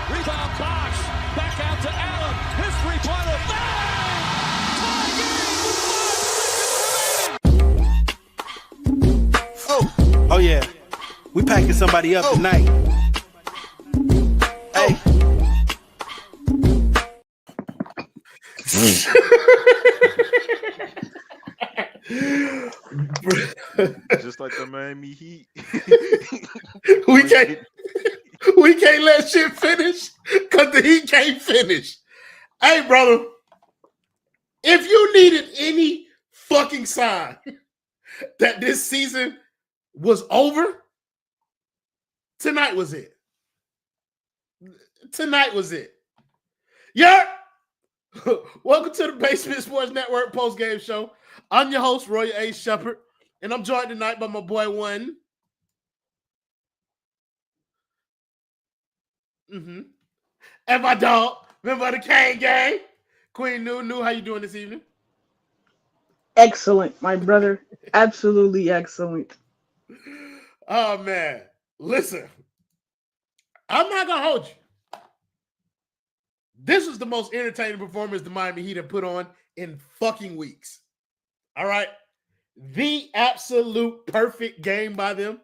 Rebound Bosh. Back out to Allen. His three-pointer. Bang! Tie game with 5 seconds remaining. Oh yeah. We packing somebody up tonight. Hey. Just like the Miami Heat. we can't let shit finish because the Heat can't finish. Hey, brother, if you needed any fucking sign that this season was over, tonight was it. Tonight was it. Yeah. Welcome to the Basement Sports Network post-game show. I'm your host, Roy A. Shepard, and I'm joined tonight by my boy One. And my dog, member of the Kane Gang, Queen New. How you doing this evening? Excellent, my brother. Absolutely excellent. Oh, man. Listen, I'm not going to hold you. This was the most entertaining performance the Miami Heat have put on in fucking weeks. All right? The absolute perfect game by them.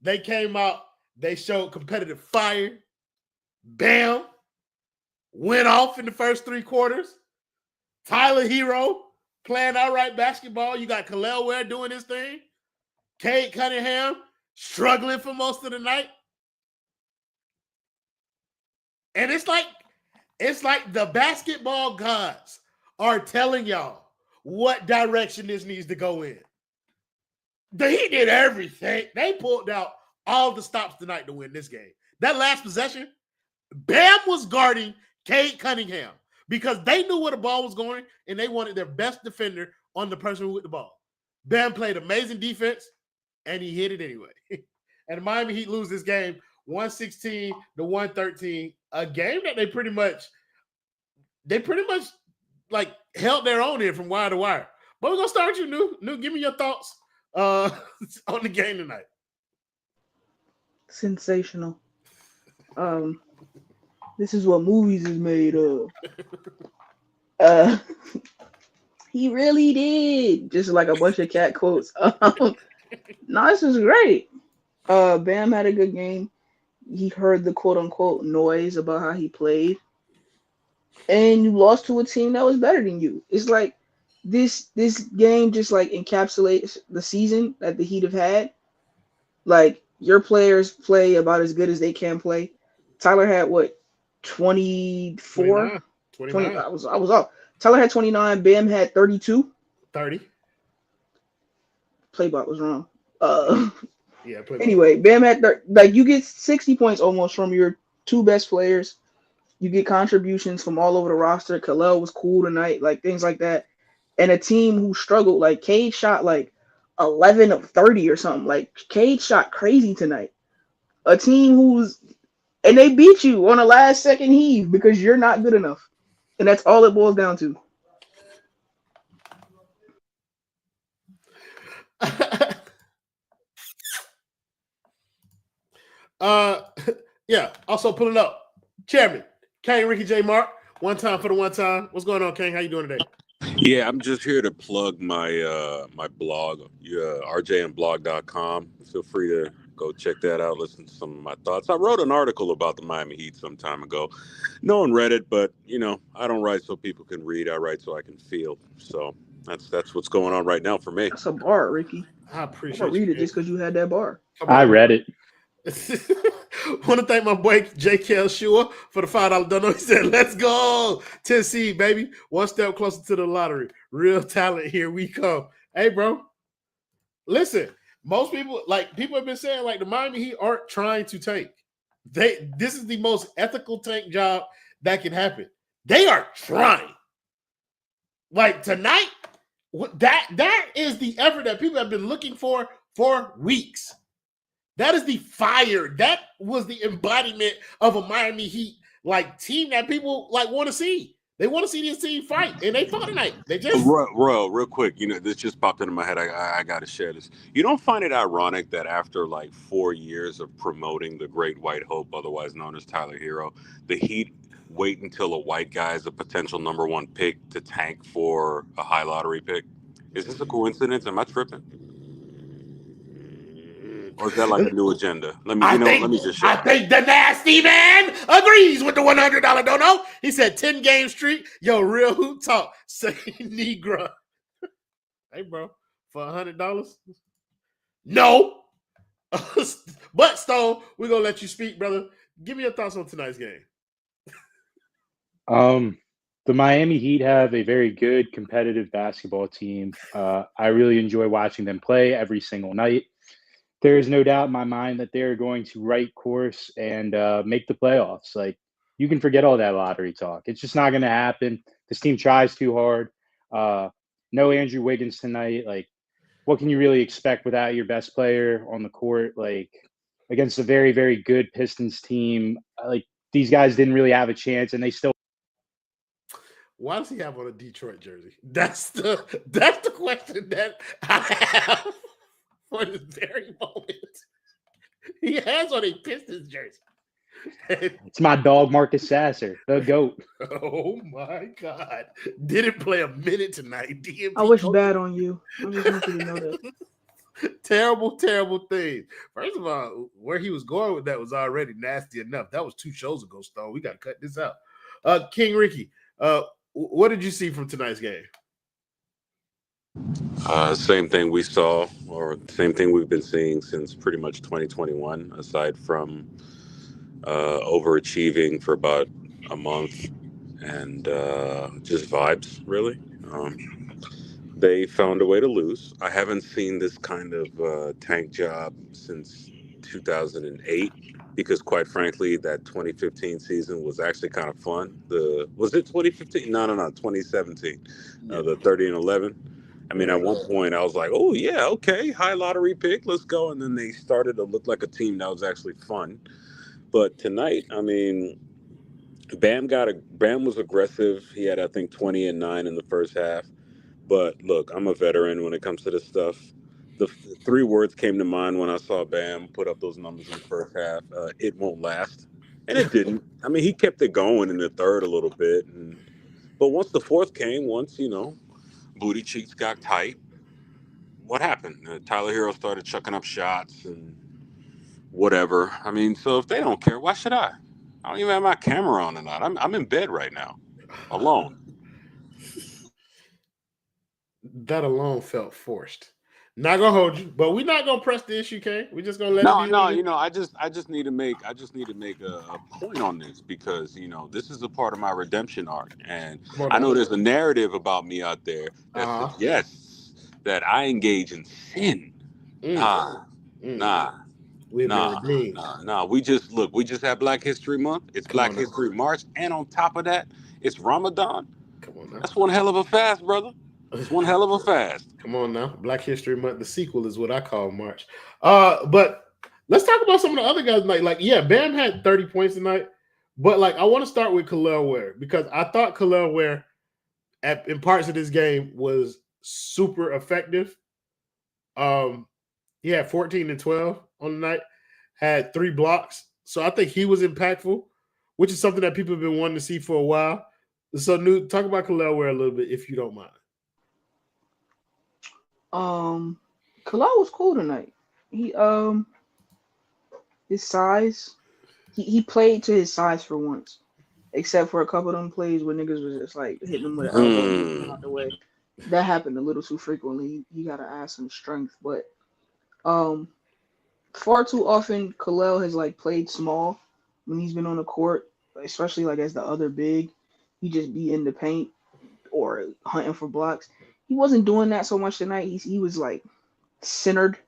They came out, they showed competitive fire. Bam. Went off in the first 3 quarters. Tyler Herro playing outright basketball. You got Kel'el Ware doing his thing. Cade Cunningham struggling for most of the night. And it's like the basketball gods are telling y'all what direction this needs to go in. He did everything. They pulled out all the stops tonight to win this game. That last possession, Bam was guarding Cade Cunningham because they knew where the ball was going and they wanted their best defender on the person with the ball. Bam played amazing defense and he hit it anyway. And the Miami Heat lose this game 116-113, a game that they pretty much like held their own in from wire to wire. But we're gonna start with you, New. Give me your thoughts on the game tonight. Sensational. This is what movies is made of. He really did. Just like a bunch of cat quotes. No, this is great. Bam had a good game. He heard the quote unquote noise about how he played. And you lost to a team that was better than you. It's like this game just like encapsulates the season that the Heat have had. Like your players play about as good as they can play. Tyler had what, 24? 29. I was off. Tyler had 29. Bam had 32. 30. Playbot was wrong. Yeah. Anyway, Bam had like you get 60 points almost from your 2 best players. You get contributions from all over the roster. Kel'el was cool tonight, like things like that. And a team who struggled, like Cade shot like 11 of 30 or something. Like Cade shot crazy tonight. A team and they beat you on a last second heave because you're not good enough. And that's all it boils down to. Yeah, also pulling up. Chairman, Kane Ricky J. Mark. One time for the one time. What's going on, Kane? How you doing today? Yeah, I'm just here to plug my my blog, rjnblog.com. Feel free to go check that out, listen to some of my thoughts. I wrote an article about the Miami Heat some time ago. No one read it, but, I don't write so people can read. I write so I can feel. So that's what's going on right now for me. That's a bar, Ricky. I appreciate I'm gonna read it just because you had that bar. I read it. Want to thank my boy Jaquez for the $5 donut. He said, "Let's go, Tennessee, baby! One step closer to the lottery. Real talent, here we come." Hey, bro, listen. Most people have been saying like the Miami Heat aren't trying to tank. This is the most ethical tank job that can happen. They are trying. Like tonight, that is the effort that people have been looking for weeks. That is the fire. That was the embodiment of a Miami Heat like team that people like want to see. They want to see this team fight, and they fought tonight. They just real quick. This just popped into my head. I got to share this. You don't find it ironic that after like 4 years of promoting the Great White Hope, otherwise known as Tyler Herro, the Heat wait until a white guy is a potential number 1 pick to tank for a high lottery pick? Is this a coincidence? Am I tripping? Or is that like a new agenda? Let me just share. I think the nasty man agrees with the $100 dono. He said 10-game streak. Yo, real hoop talk. Say Negro. Hey, bro, for $100? No. But, Stone, we're going to let you speak, brother. Give me your thoughts on tonight's game. The Miami Heat have a very good competitive basketball team. I really enjoy watching them play every single night. There is no doubt in my mind that they're going to right course and make the playoffs. Like, you can forget all that lottery talk. It's just not going to happen. This team tries too hard. No Andrew Wiggins tonight. Like, what can you really expect without your best player on the court? Like, against a very, very good Pistons team, like, these guys didn't really have a chance, and they still. Why does he have on a Detroit jersey? That's the question that I have for this very moment. He has on a Pistons jersey. It's my dog, Marcus Sasser, the GOAT. Oh, my God. Didn't play a minute tonight. DMP I wish bad on you. I just want you to know that. Terrible, terrible thing. First of all, where he was going with that was already nasty enough. That was 2 shows ago, Stone. We got to cut this out. King Ricky, what did you see from tonight's game? Same thing we saw, or same thing we've been seeing since pretty much 2021, aside from overachieving for about a month and just vibes, really. They found a way to lose. I haven't seen this kind of tank job since 2008 because, quite frankly, that 2015 season was actually kind of fun. Was it 2015? No, 2017. The 30-11. I mean, at one point, I was like, oh, yeah, okay, high lottery pick, let's go. And then they started to look like a team that was actually fun. But tonight, I mean, Bam was aggressive. He had, I think, 20 and 9 in the first half. But look, I'm a veteran when it comes to this stuff. The 3 words came to mind when I saw Bam put up those numbers in the first half. It won't last. And it didn't. I mean, he kept it going in the third a little bit. But once the fourth came, booty cheeks got tight, what happened? Tyler Herro started chucking up shots and whatever. I mean, so if they don't care, why should I? I don't even have my camera on tonight. I'm in bed right now, alone. That alone felt forced. Not gonna hold you, but we're not gonna press the issue, Kay. We're just gonna let it be. No. I just need to make a point on this because this is a part of my redemption arc, and I know there's a narrative about me out there that suggests that I engage in sin. Nah. We just had Black History Month. It's Black History March, and on top of that, it's Ramadan. Come on now. That's one hell of a fast, brother. It's one hell of a fast. Come on now. Black History Month, the sequel is what I call March. But let's talk about some of the other guys tonight. Like, yeah, Bam had 30 points tonight. But, like, I want to start with Kel'el Ware because I thought Kel'el Ware in parts of this game was super effective. He had 14 and 12 on the night, had 3 blocks. So I think he was impactful, which is something that people have been wanting to see for a while. So, Newt, talk about Kel'el Ware a little bit, if you don't mind. Kel'el was cool tonight. He his size, he played to his size for once, except for a couple of them plays where niggas was just like hitting him with an elbow and getting him out the way. That happened a little too frequently. You gotta add some strength, but far too often Kel'el has like played small when he's been on the court, especially like as the other big. He just be in the paint or hunting for blocks. He wasn't doing that so much tonight. He was like centered,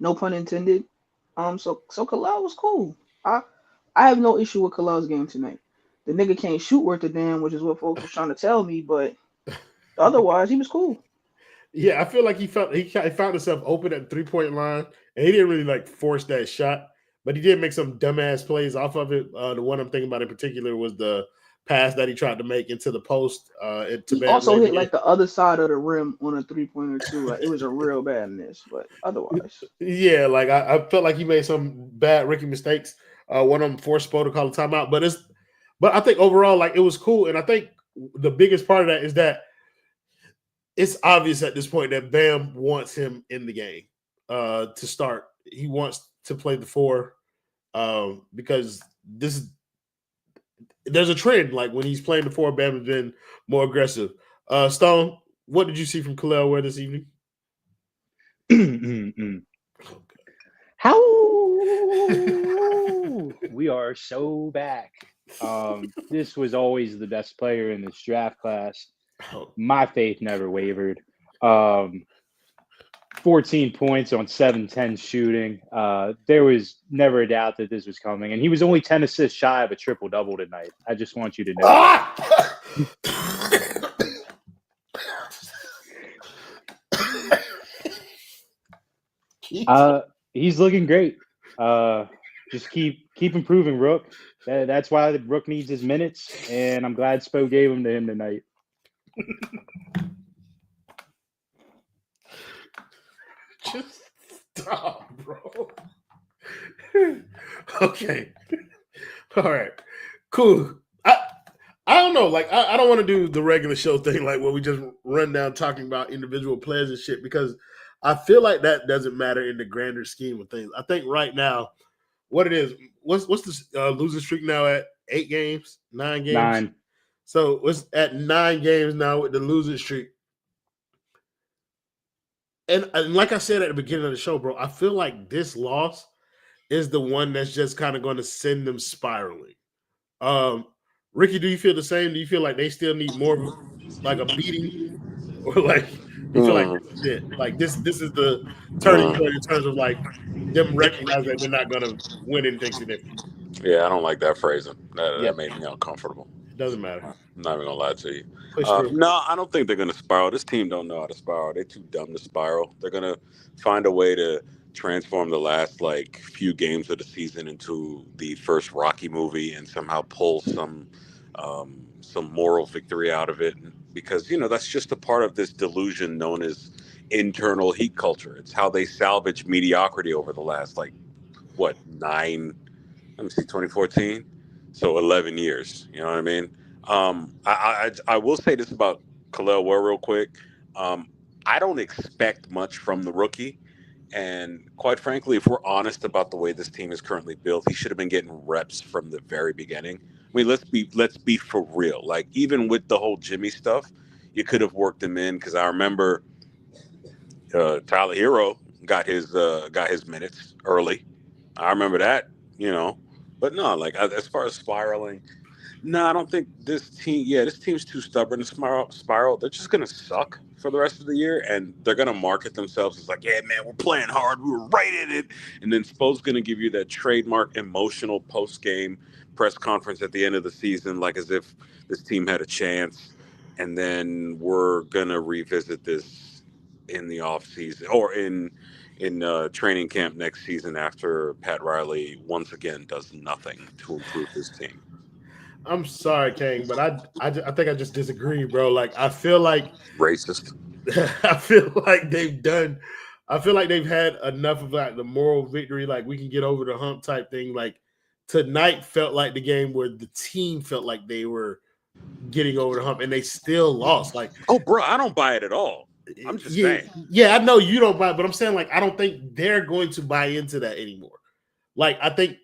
no pun intended. So Kel'el was cool. I have no issue with Kel'el's game tonight. The nigga can't shoot worth a damn, which is what folks was trying to tell me, but otherwise he was cool. Yeah, I feel like he found himself open at the 3-point line, and he didn't really like force that shot, but he did make some dumbass plays off of it. The one I'm thinking about in particular was the pass that he tried to make into the post. He also hit like the other side of the rim on a 3-pointer too. Like it was a real bad miss, but otherwise, yeah, like I felt like he made some bad rookie mistakes. One of them forced Spo to call a timeout, but I think overall, like it was cool, and I think the biggest part of that is that it's obvious at this point that Bam wants him in the game to start. He wants to play the 4 because there's a trend. Like when he's playing the 4, Bam has been more aggressive. Stone, what did you see from Kel'el Ware this evening? How we are so back. This was always the best player in this draft class. My faith never wavered. 14 points on 7-10 shooting. There was never a doubt that this was coming. And he was only 10 assists shy of a triple-double tonight. I just want you to know. He's looking great. Just keep improving, Rook. That's why the Rook needs his minutes, and I'm glad Spo gave them to him tonight. Just stop, bro. Okay. All right. Cool. I don't know. Like, I don't want to do the regular show thing, like where we just run down talking about individual players and shit, because I feel like that doesn't matter in the grander scheme of things. I think right now, what it is, what's the losing streak now at 8 games, 9 games? 9. So it's at 9 games now with the losing streak. And like I said at the beginning of the show, bro, I feel like this loss is the one that's just kind of going to send them spiraling. Ricky, do you feel the same? Do you feel like they still need more like a beating? Or like you feel like shit, like this is the turning point in terms of like them recognizing that they're not going to win anything significant? Yeah, I don't like that phrasing. That made me uncomfortable. It doesn't matter. I'm not even gonna lie to you. Push through. No, I don't think they're gonna spiral. This team don't know how to spiral. They're too dumb to spiral. They're gonna find a way to transform the last like few games of the season into the first Rocky movie and somehow pull some moral victory out of it, because that's just a part of this delusion known as internal heat culture. It's how they salvage mediocrity over the last 2014, so 11 years. You know what I mean? I will say this about Kel'el Ware real quick. I don't expect much from the rookie, and quite frankly, if we're honest about the way this team is currently built, he should have been getting reps from the very beginning. I mean, let's be for real. Like, even with the whole Jimmy stuff, you could have worked him in, because I remember Tyler Herro got his minutes early. I remember that, But no, like as far as spiraling, no, I don't think this team. Yeah, this team's too stubborn to spiral. They're just gonna suck for the rest of the year, and they're gonna market themselves as like, yeah, man, we're playing hard, we were right in it. And then Spo's gonna give you that trademark emotional post-game press conference at the end of the season, like as if this team had a chance. And then we're gonna revisit this in the off season or in training camp next season after Pat Riley once again does nothing to improve his team. I'm sorry, Kang, but I think I just disagree, bro. Like, I feel like racist. I feel like they've had enough of like the moral victory, like we can get over the hump type thing. Like tonight felt like the game where the team felt like they were getting over the hump and they still lost. Like, oh, bro, I don't buy it at all. I'm just saying. Yeah, I know you don't buy it, but I'm saying, like, I don't think they're going to buy into that anymore. Like, I think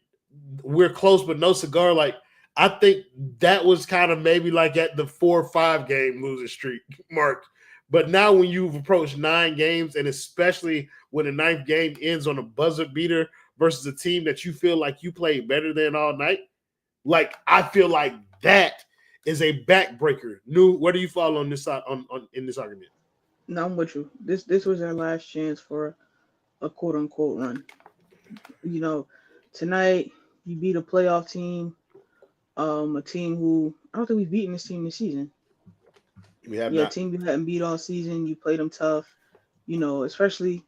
we're close, but no cigar. Like, I think that was kind of maybe like at the 4 or 5 game losing streak mark. But now when you've approached 9 games, and especially when the 9th game ends on a buzzer beater versus a team that you feel like you played better than all night, like, I feel like that is a backbreaker. Where do you fall on this side in this argument? No, I'm with you. This was our last chance for a quote unquote run. Tonight you beat a playoff team, a team who I don't think we've beaten this team this season. We have not. A team you hadn't beat all season. You played them tough. Especially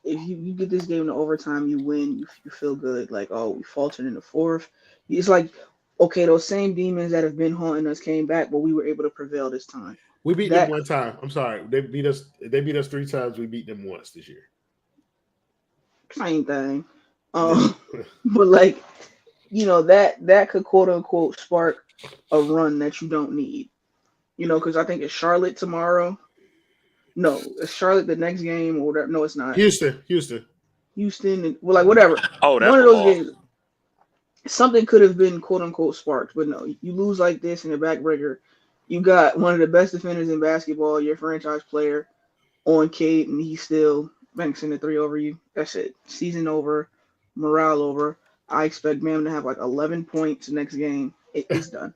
if you get this game to overtime, you win. You feel good. Like, oh, we faltered in the 4th. It's like okay, those same demons that have been haunting us came back, but we were able to prevail this time. We beat them one time. I'm sorry. They beat us 3 times. We beat them once this year. Same thing. But like, that could quote unquote spark a run that you don't need. Because I think it's Charlotte tomorrow. No, it's Charlotte the next game or whatever. No, it's not. Houston. And, whatever. Oh, that's One of a those loss. games, something could have been quote unquote sparked, but no, you lose like this in a backbreaker. You got one of the best defenders in basketball, your franchise player, on Cade, and he still banks in the 3 over you. That's it. Season over, morale over. I expect Bam to have like 11 points next game. It's done.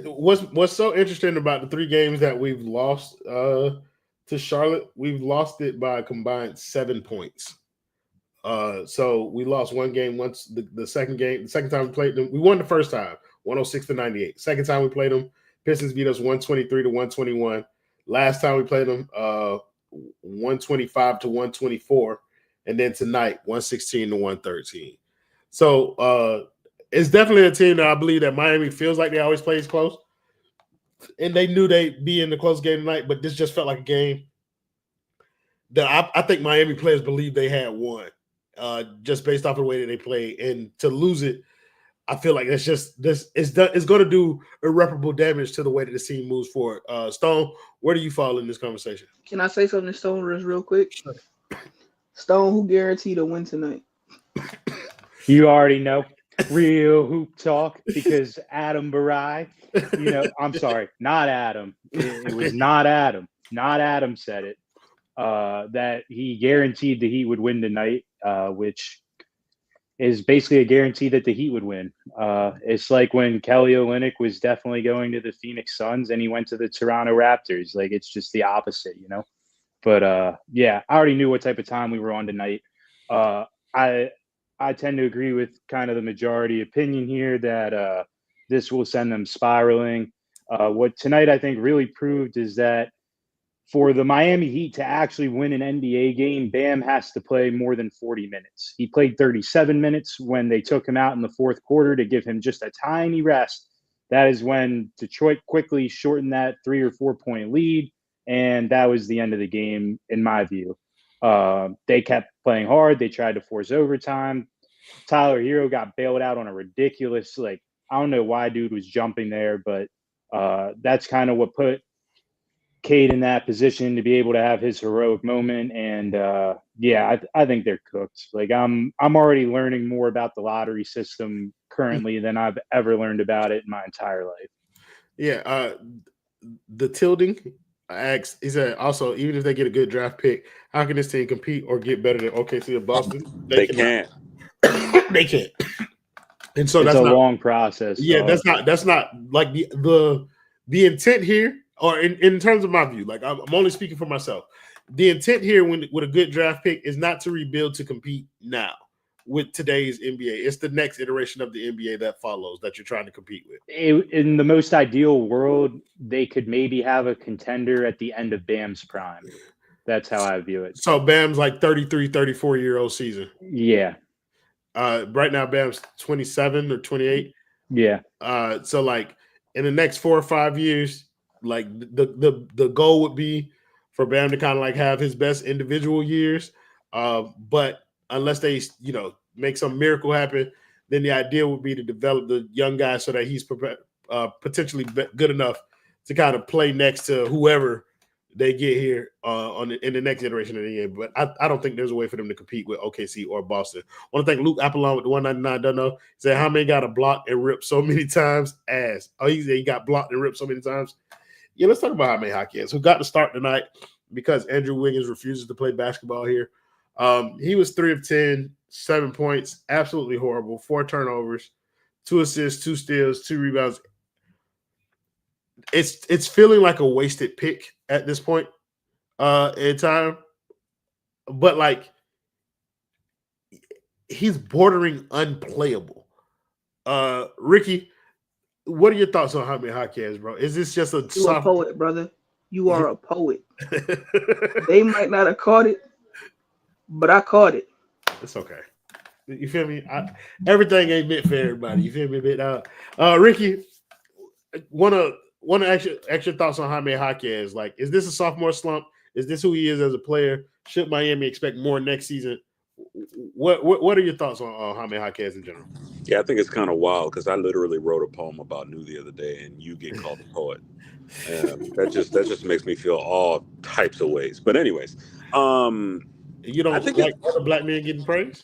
What's so interesting about the 3 games that we've lost to Charlotte? We've lost it by a combined 7 points. So we lost one game once. The second time we played them, we won the first time, 106-98. Second time we played them, Pistons beat us 123-121. Last time we played them, 125-124, and then tonight 116-113. So it's definitely a team that I believe that Miami feels like they always plays close, and they knew they'd be in the close game tonight. But this just felt like a game that I think Miami players believe they had won, just based off of the way that they play, and to lose it, I feel like it's going to do irreparable damage to the way that the team moves forward. Stone, where do you fall in this conversation? Can I say something to Stone real quick? Sure. Stone, who guaranteed a win tonight? You already know. Real hoop talk, because Adam Barai, I'm sorry, not Adam. It was not Adam. Not Adam said it. That he guaranteed the Heat would win tonight, which is basically a guarantee that the Heat would win. It's like when Kelly Olynyk was definitely going to the Phoenix Suns and he went to the Toronto Raptors. Like, it's just the opposite, But yeah, I already knew what type of time we were on tonight. I tend to agree with kind of the majority opinion here that this will send them spiraling. What tonight I think really proved is that for the Miami Heat to actually win an NBA game, Bam has to play more than 40 minutes. He played 37 minutes when they took him out in the fourth quarter to give him just a tiny rest. That is when Detroit quickly shortened that 3 or 4 point lead, and that was the end of the game, in my view. They kept playing hard. They tried to force overtime. Tyler Herro got bailed out on a ridiculous, I don't know why dude was jumping there, but that's kind of what put Cade in that position to be able to have his heroic moment. And I think they're cooked. I'm already learning more about the lottery system currently than I've ever learned about it in my entire life. Yeah, the tilting asks, he said also, even if they get a good draft pick, how can this team compete or get better than OKC or Boston? They can't. They can't. And so it's that's a not, long process. Yeah, that's not like the intent here, or in terms of my view. I'm only speaking for myself. The intent here with a good draft pick is not to rebuild to compete now with today's NBA. It's the next iteration of the NBA that follows that you're trying to compete with. In the most ideal world, they could maybe have a contender at the end of Bam's prime. That's how I view it. So Bam's 33, 34-year-old season. Yeah. Right now Bam's 27 or 28. Yeah. So in the next 4 or 5 years, the goal would be for Bam to kind of have his best individual years. But unless they, make some miracle happen, then the idea would be to develop the young guy so that he's potentially good enough to kind of play next to whoever they get here in the next iteration of the game. But I don't think there's a way for them to compete with OKC or Boston. I want to thank Luke Apollon with the 199. Don't know. He said, how many got a block and ripped so many times? Ass. Oh, he said he got blocked and ripped so many times. Yeah, let's talk about Jaime Jaquez, who got to start tonight because Andrew Wiggins refuses to play basketball here. He was 3 of 10, 7 points, absolutely horrible, 4 turnovers, 2 assists, 2 steals, 2 rebounds. It's feeling like a wasted pick at this point in time. But he's bordering unplayable. Ricky, what are your thoughts on Jaime Jaquez, bro? Is this just You're a poet, brother. You are a poet. They might not have caught it, but I caught it. It's okay. You feel me? Everything ain't meant for everybody. You feel me? Ricky, want to extra thoughts on Jaime Jaquez. Like, is this a sophomore slump? Is this who he is as a player? Should Miami expect more next season? What are your thoughts on Jaime Jaquez in general? Yeah, I think it's kind of wild because I literally wrote a poem about New the other day, and you get called a poet. That just makes me feel all types of ways. But anyways, You don't like other black men getting praise?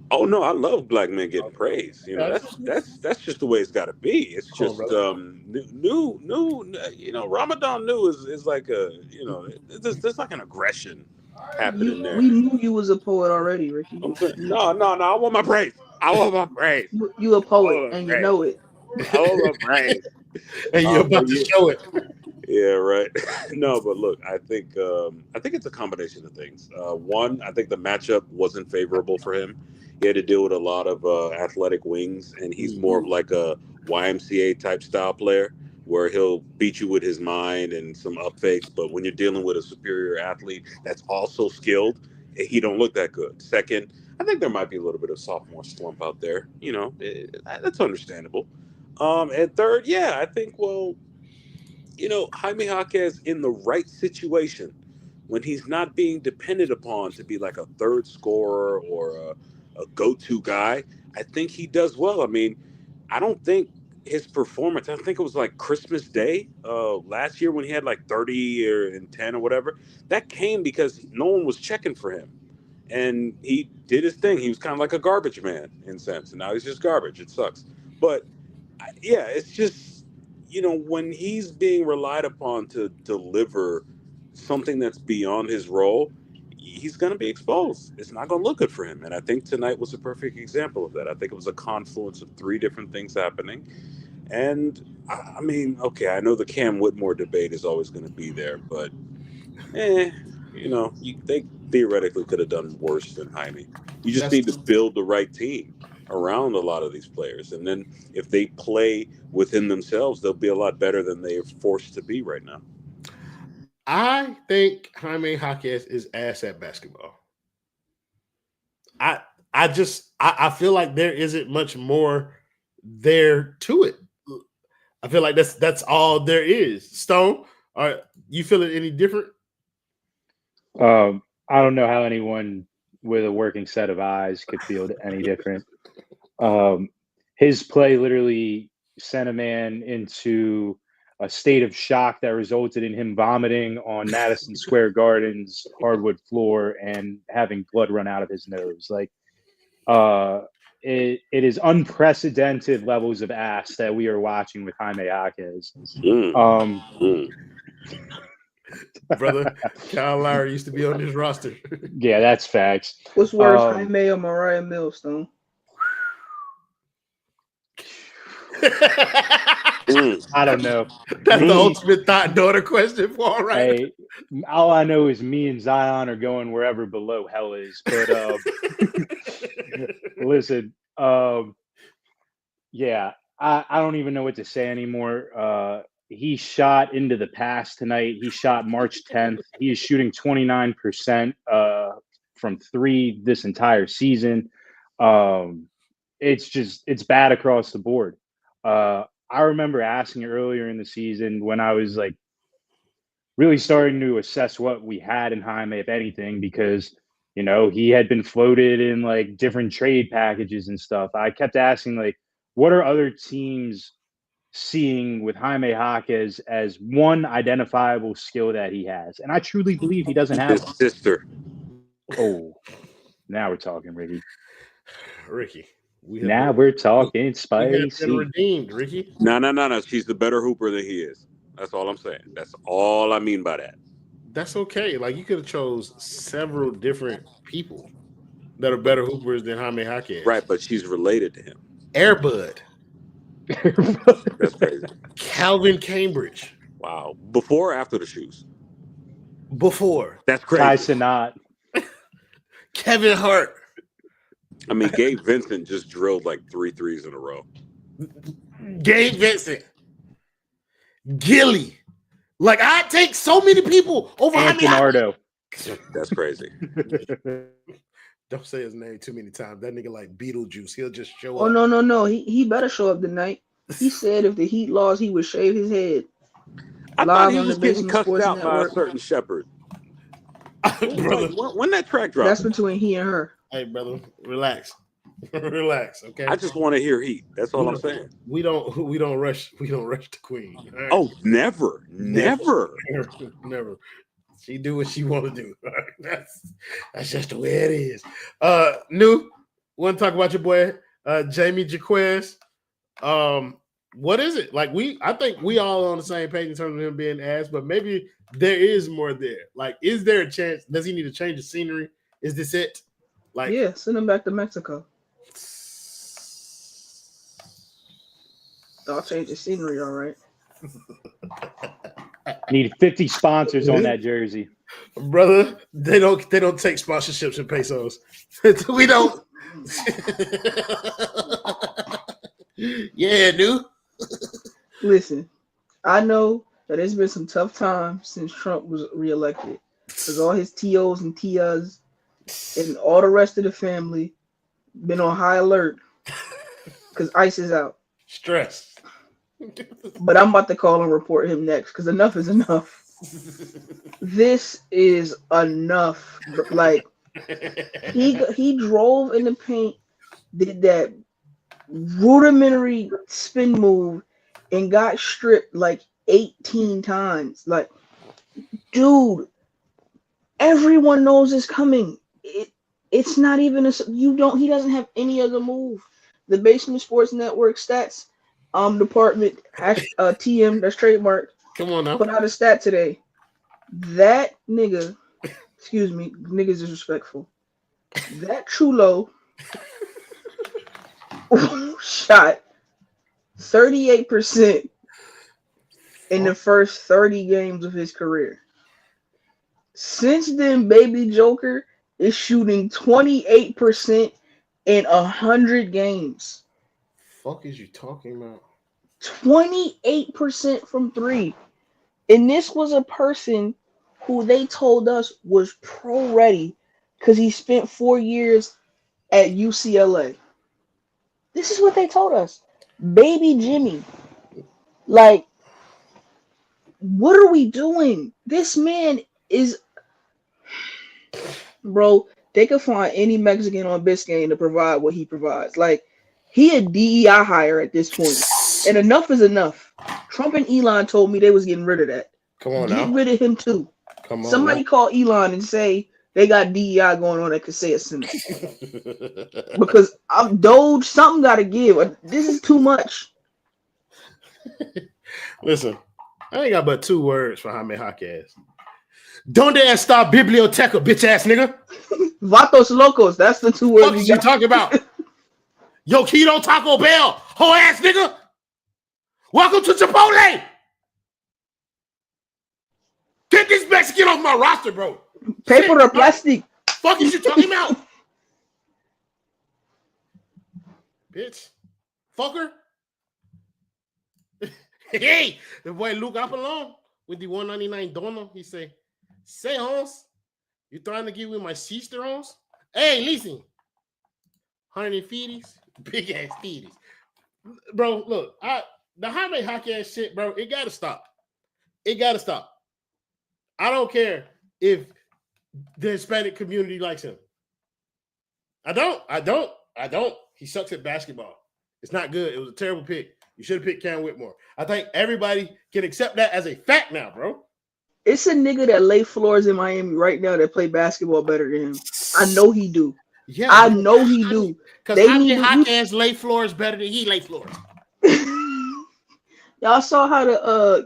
Oh no, I love black men getting praise. You know, that's just the way it's got to be. It's just new. You know, Ramadan new is like a there's like an aggression happening there. We knew you was a poet already, Ricky. No. I want my praise. I want my praise. You a poet and you know it. I want my praise. And you're about to show it. Yeah, right. No, but look, I think it's a combination of things. One, I think the matchup wasn't favorable for him. He had to deal with a lot of athletic wings, and he's more of like a YMCA type style player where he'll beat you with his mind and some up fakes. But when you're dealing with a superior athlete that's also skilled, he don't look that good. Second, I think there might be a little bit of sophomore slump out there. You know, that's understandable. And third, yeah, I think, well, you know, Jaime Jaquez in the right situation, when he's not being depended upon to be like a third scorer or a go-to guy, I think he does well. I mean, I don't think his performance, I think it was like Christmas Day last year when he had like 30 and 10 or whatever, that came because no one was checking for him. And he did his thing. He was kind of like a garbage man in a sense. And now he's just garbage. It sucks. But yeah, it's just, you know, when he's being relied upon to deliver something that's beyond his role, he's going to be exposed. It's not going to look good for him. And I think tonight was a perfect example of that. I think it was a confluence of three different things happening. And I mean, okay, I know the Cam Whitmore debate is always going to be there, but you know, they theoretically could have done worse than Jaime. You just need to build the right team around a lot of these players. And then if they play within themselves, they'll be a lot better than they are forced to be right now. I think Jaime Jaquez is ass at basketball. I feel like there isn't much more there to it. I feel like that's all there is. Stone, are you feeling any different? I don't know how anyone with a working set of eyes could feel any different. His play literally sent a man into a state of shock that resulted in him vomiting on Madison Square Garden's hardwood floor and having blood run out of his nose. Like, it is unprecedented levels of ass that we are watching with Jaime Jaquez. Brother, Kel'el Ware used to be on this roster. Yeah, that's facts. What's worse, Jaime or Mariah Millstone? I don't know. That's the ultimate thought-daughter question for right. Hey, all I know is me and Zion are going wherever below hell is. But listen, yeah, I don't even know what to say anymore. He shot into the past tonight. He shot March 10th. He is shooting 29% from three this entire season. It's bad across the board. I remember asking earlier in the season when I was like really starting to assess what we had in Jaime, if anything, because, you know, he had been floated in like different trade packages and stuff. I kept asking, like, what are other teams seeing with Jaime Jaquez as one identifiable skill that he has? And I truly believe he doesn't have his sister. Oh, now we're talking, Ricky. We're talking spicy. We have been redeemed, Ricky. No. She's the better hooper than he is. That's all I'm saying. That's all I mean by that. That's okay. Like, you could have chose several different people that are better hoopers than Jaime Jaquez. Right, but she's related to him. Airbud. That's crazy. Calvin Cambridge. Wow. Before or after the shoes? Before. That's crazy. Tyson Knott. Kevin Hart. I mean, Gabe Vincent just drilled like 3 threes in a row. Gabe Vincent. Gilly. Like, I take so many people over Anthony Ardo. That's crazy. Don't say his name too many times. That nigga like Beetlejuice. He'll just show Oh up. no. He better show up tonight. He said if the Heat lost, he would shave his head. I thought Live he on the was getting Basement cussed Sports out by a Network. certain shepherd. Brother. When that track That's dropping? between he and her. Hey, brother, relax. Relax, okay? I just want to hear Heat. That's all I'm saying. We don't rush the queen. All right? Oh, never. Never. She do what she want to do. All right? That's just the way it is. New, want to talk about your boy Jaime Jaquez? What is it? Like I think we all on the same page in terms of him being asked, but maybe there is more there. Like, is there a chance? Does he need to change the scenery? Is this it? Like, Yeah, send him back to Mexico. I'll change the scenery, all right. Need 50 sponsors on that jersey. brother, they don't take sponsorships in pesos. We don't. Yeah, dude. Listen, I know that it's been some tough times since Trump was reelected. Because all his TOs and TIAs and all the rest of the family been on high alert because ICE is out. Stress. But I'm about to call and report him next because enough is enough. This is enough. Like, he drove in the paint, did that rudimentary spin move, and got stripped like 18 times. Like, dude, everyone knows it's coming. It's not even he doesn't have any other move. The Basement Sports Network stats department TM, that's trademark. Come on now. Put out a stat today. That nigga, excuse me, nigga's disrespectful. That chulo shot 38% in the first 30 games of his career. Since then, Baby Joker is shooting 28% in 100 games. Fuck is you talking about? 28% from three. And this was a person who they told us was pro ready because he spent 4 years at UCLA. This is what they told us. Baby Jimmy. Like, what are we doing? This man is... Bro, they could find any Mexican on Biscayne to provide what he provides. Like, he a DEI hire at this point. And enough is enough. Trump and Elon told me they was getting rid of that. Come on Get now. rid of him too. Come on. Somebody call Elon and say they got DEI going on at Kaseya Center. Because I'm Doge, something got to give. This is too much. Listen, I ain't got but 2 words for Jaime Jaquez. Donde está biblioteca, bitch ass nigga? Vatos locos, that's the 2 words. What you talking about? Yo, Keto Taco Bell, whole ass nigga. Welcome to Chipotle. Get this Mexican off my roster, bro. Paper or plastic? Fuck is you talking about? Bitch. Fucker. Hey, the boy Luke Apolon with the 199 dono. He say, Hans, you trying to get with my sister, Hans? Hey, listen. 150s, big ass titties. Bro, look, the Jaime Jaquez shit, bro, it gotta stop. It gotta stop. I don't care if the Hispanic community likes him. I don't. He sucks at basketball. It's not good. It was a terrible pick. You should have picked Cam Whitmore. I think everybody can accept that as a fact now, bro. It's a nigga that lay floors in Miami right now that play basketball better than him. I know he do. Yeah, I know he do. Because Jaime Jaquez lay floors better than he lay floors. Y'all saw how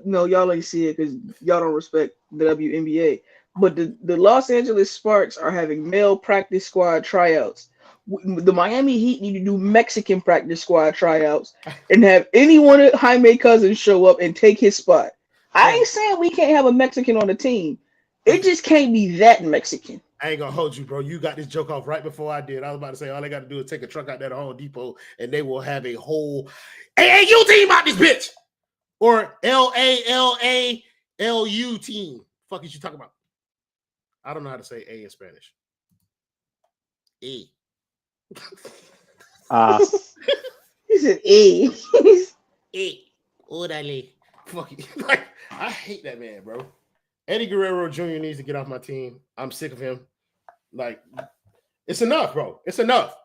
y'all ain't see it because y'all don't respect the WNBA. But the Los Angeles Sparks are having male practice squad tryouts. The Miami Heat need to do Mexican practice squad tryouts and have any one of Jaime Cousins show up and take his spot. I ain't saying we can't have a Mexican on the team. It just can't be that Mexican. I ain't gonna hold you, bro. You got this joke off right before I did. I was about to say all they got to do is take a truck out there to Home Depot and they will have a whole AAU team out this bitch. Or LALALU team. Fuck is you talking about? I don't know how to say A in Spanish. E. He said, "E." E. Orale. Fuck you. Like, I hate that man, bro. Eddie Guerrero Jr. needs to get off my team. I'm sick of him. Like, it's enough, bro. It's enough.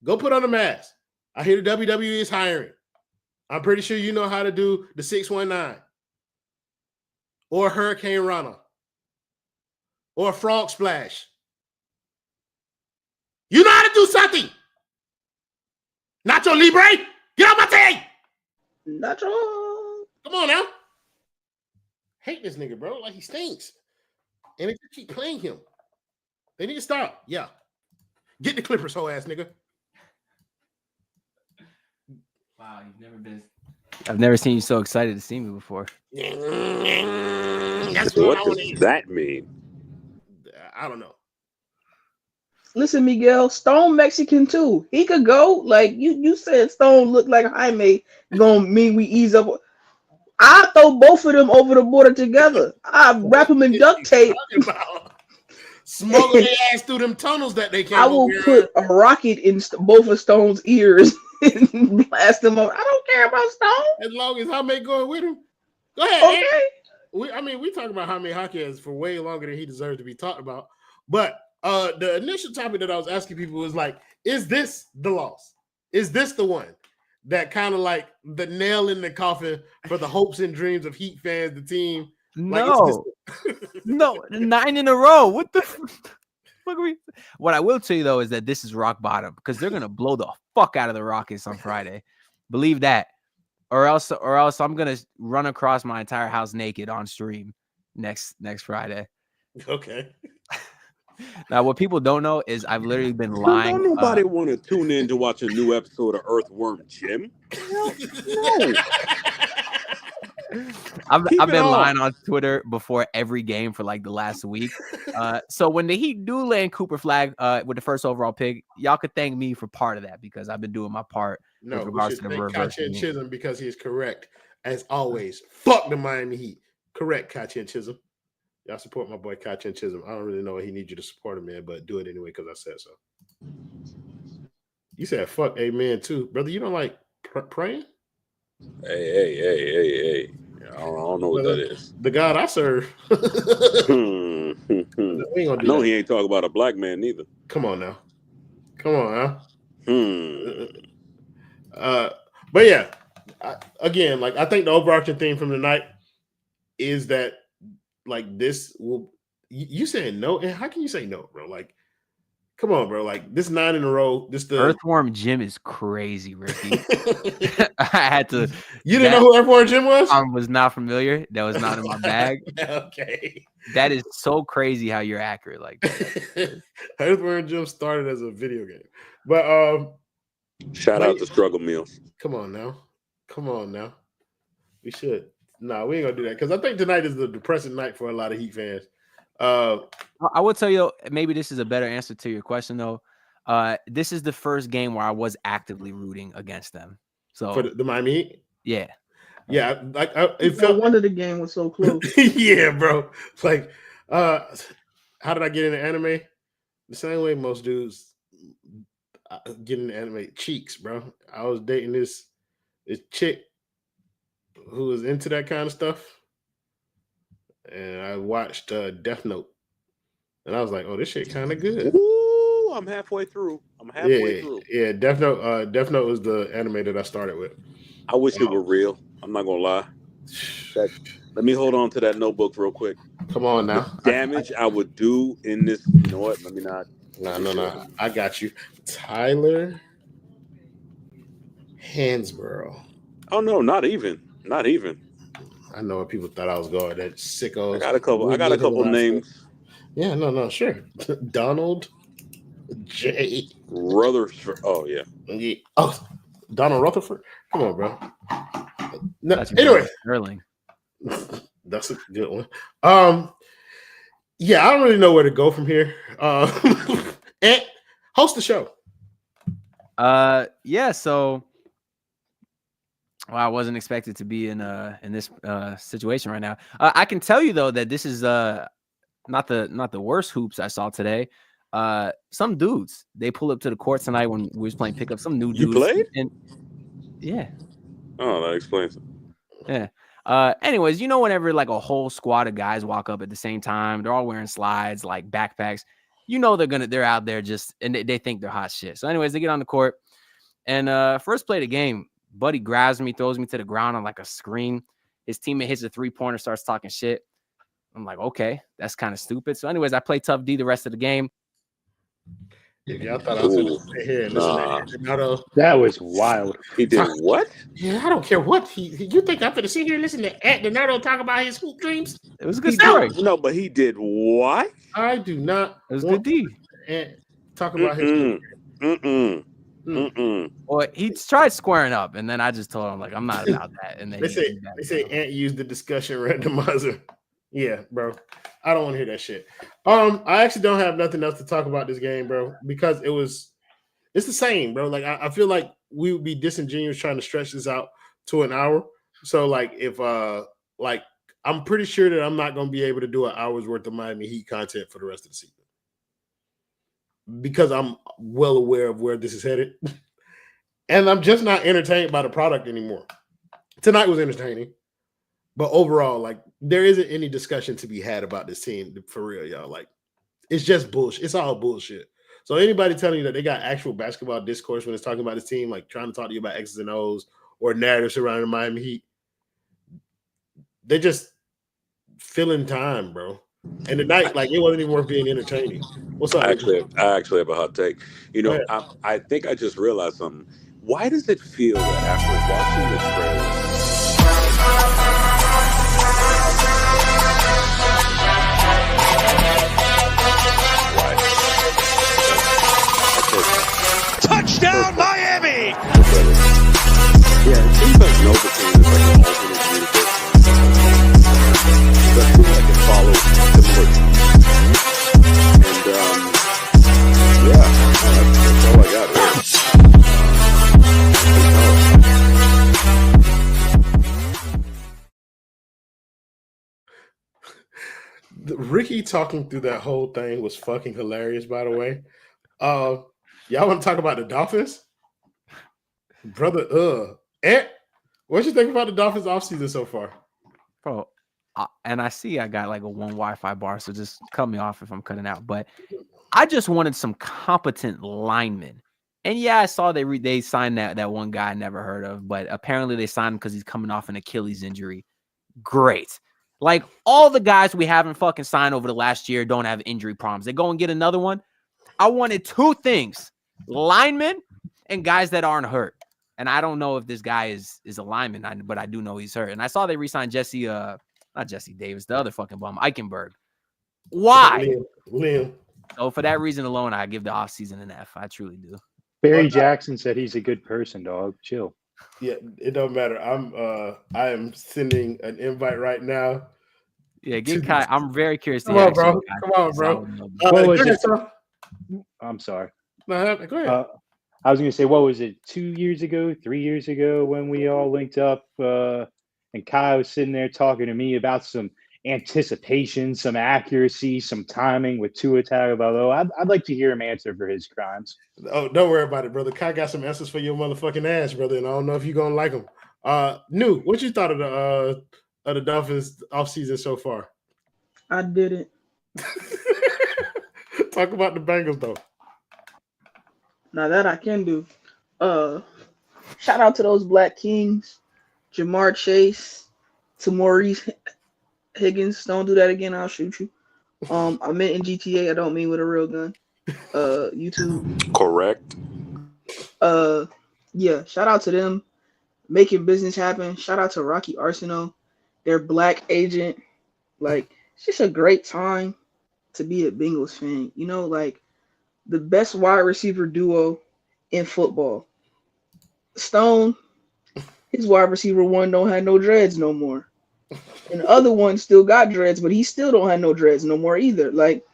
Go put on a mask. I hear the WWE is hiring. I'm pretty sure you know how to do the 619 or Hurricane Rana or Frog Splash. You know how to do something. Nacho Libre, get off my team. Nacho. Come on now. Hate this nigga, bro. Like, he stinks. And they just keep playing him. They need to stop. Yeah. Get the Clippers, whole ass nigga. Wow, I've never seen you so excited to see me before. That's what does that mean? I don't know. Listen, Miguel, Stone Mexican too. He could go. Like you said, Stone looked like Jaime. Gonna mean we ease up. I throw both of them over the border together. I wrap them in duct tape. Smuggle their ass through them tunnels that they can't. I will put a rocket in both of Stone's ears and blast them up. I don't care about Stone. As long as Jaime going with him. Go ahead. Okay. We talking about Jaime Jaquez for way longer than he deserves to be talked about. But the initial topic that I was asking people was like, is this the loss? Is this the one that kind of like the nail in the coffin for the hopes and dreams of Heat fans, the team? No, no, 9 in a row. What the fuck are we? What I will tell you though is that this is rock bottom because they're gonna blow the fuck out of the Rockets on Friday. Believe that, or else I'm gonna run across my entire house naked on stream next Friday. Okay. Now, what people don't know is I've literally been lying. Don't nobody want to tune in to watch a new episode of Earthworm Jim? No. I've been lying on Twitter before every game for like the last week. So when the Heat do land Cooper Flag with the first overall pick, y'all could thank me for part of that because I've been doing my part. No, with we regards should to the thank reverse. Kachi and Chisholm because he is correct as always. Fuck the Miami Heat. Correct, Kachi and Chisholm. Y'all support my boy Kachi and Chisholm. I don't really know what he needs you to support him, man, but do it anyway because I said so. You said fuck amen too, brother. You don't like praying? Hey. I don't know what that is. The God I serve. I know he ain't talking about a black man neither. Come on now. But yeah, again, like I think the overarching theme from the night is that like this will you saying no? And how can you say no, bro? Like, come on, bro. Like this 9 in a row. This the Earthworm Jim is crazy, Ricky. I had to. You didn't know who Earthworm Jim was? I was not familiar. That was not in my bag. Okay. That is so crazy how you're accurate like that. Earthworm Jim started as a video game. But shout out to Struggle Meals. Come on now. We should. No, we ain't gonna do that because I think tonight is the depressing night for a lot of Heat fans. I will tell you, maybe this is a better answer to your question, though. This is the first game where I was actively rooting against them. So for the Miami Heat, Yeah, like it felt one of the game was so close. Yeah, bro. Like, how did I get into anime? The same way most dudes get into anime. Cheeks, bro. I was dating this chick who was into that kind of stuff, and I watched Death Note, and I was like, "Oh, this shit kind of good." Ooh, I'm halfway through. Yeah, Death Note. Death Note was the anime that I started with. I wish it were real. I'm not gonna lie. Let me hold on to that notebook real quick. Come on now. The damage I would do in this. You know what? Let me not. No. I got you, Tyler Hansborough. Oh no, not even. I know what people thought I was going. That sicko. I got a couple names. Yeah, no, sure. Donald J. Rutherford. Oh yeah. Oh, Donald Rutherford. Come on, bro. No, That's anyway, Erling. that's a good one. Yeah, I don't really know where to go from here. And host the show. Yeah. So, well, I wasn't expected to be in this situation right now. I can tell you though that this is not the worst hoops I saw today. some dudes, they pull up to the court tonight when we was playing pickup. Some new dudes. You played? And, yeah. Oh, that explains it. Yeah. Anyways, whenever like a whole squad of guys walk up at the same time, they're all wearing slides, like backpacks. They're out there and they think they're hot shit. So, anyways, they get on the court, and first play of the game, buddy grabs me, throws me to the ground on like a screen. His teammate hits a 3-pointer, starts talking shit. I'm like, okay, that's kind of stupid. So, anyways, I play tough D the rest of the game. If y'all thought I was going to sit here and listen to Donato. That was wild. He did what? Yeah, I don't care what you think I'm going to sit here and listen to Donato talk about his hoop dreams? It was a good story. No, but he did what? I do not. It was good D. And talk about his. Well, he tried squaring up, and then I just told him like I'm not about that. And then they say Ant used the discussion randomizer. Yeah, bro. I don't want to hear that shit. I actually don't have nothing else to talk about this game, bro, because it's the same, bro. Like I feel like we would be disingenuous trying to stretch this out to an hour. So like if I'm pretty sure that I'm not going to be able to do an hour's worth of Miami Heat content for the rest of the season because I'm well aware of where this is headed, and I'm just not entertained by the product anymore. Tonight was entertaining. But overall, like, there isn't any discussion to be had about this team for real, y'all. Like, it's just bullshit. It's all bullshit. So anybody telling you that they got actual basketball discourse when it's talking about this team, like trying to talk to you about X's and O's or narratives surrounding the Miami Heat, they're just filling time, bro. And tonight, like, it wasn't even worth being entertaining. What's up? I actually have a hot take. I think I just realized something. Why does it feel that after watching the trailer, Touchdown, Miami! Yeah, it seems like Novocaine is like an alternate universe. But I feel like it follows similar. And that's all I got. Ricky talking through that whole thing was fucking hilarious, by the way. Y'all want to talk about the Dolphins? Brother, Ant, what you think about the Dolphins offseason so far? Bro, and I see I got like a one Wi-Fi bar, so just cut me off if I'm cutting out. But I just wanted some competent linemen. And yeah, I saw they signed that one guy I never heard of, but apparently they signed him because he's coming off an Achilles injury. Great. Like, all the guys we haven't fucking signed over the last year don't have injury problems. They go and get another one. I wanted two things: linemen and guys that aren't hurt. And I don't know if this guy is a lineman, but I do know he's hurt. And I saw they re-signed not Jesse Davis, the other fucking bum, Eichenberg. Why? Liam. So for that reason alone, I give the offseason an F. I truly do. Barry Jackson said he's a good person, dog. Chill. Yeah, it don't matter. I am sending an invite right now. Yeah, get Kai. I'm very curious to Come on, bro. Come on, bro. What was it? I'm sorry. No, go ahead. I was going to say, what was it, 2 years ago, 3 years ago when we all linked up and Kai was sitting there talking to me about some anticipation, some accuracy, some timing with Tua Tagovailoa. I'd like to hear him answer for his crimes. Oh, don't worry about it, brother. Kai got some answers for your motherfucking ass, brother, and I don't know if you're going to like them. New, what you thought of the Dolphins offseason so far? I didn't. Talk about the Bengals, though. Now that I can do. Shout out to those Black Kings, Jamar Chase, to Maurice Higgins. Don't do that again. I'll shoot you. I meant in GTA. I don't mean with a real gun. YouTube. Correct. Yeah. Shout out to them making business happen. Shout out to Rocky Arsenal, their Black agent. Like, it's just a great time to be a Bengals fan. You know, like, the best wide receiver duo in football. Stone, his wide receiver one don't have no dreads no more. And the other one still got dreads, but he still don't have no dreads no more either. Like,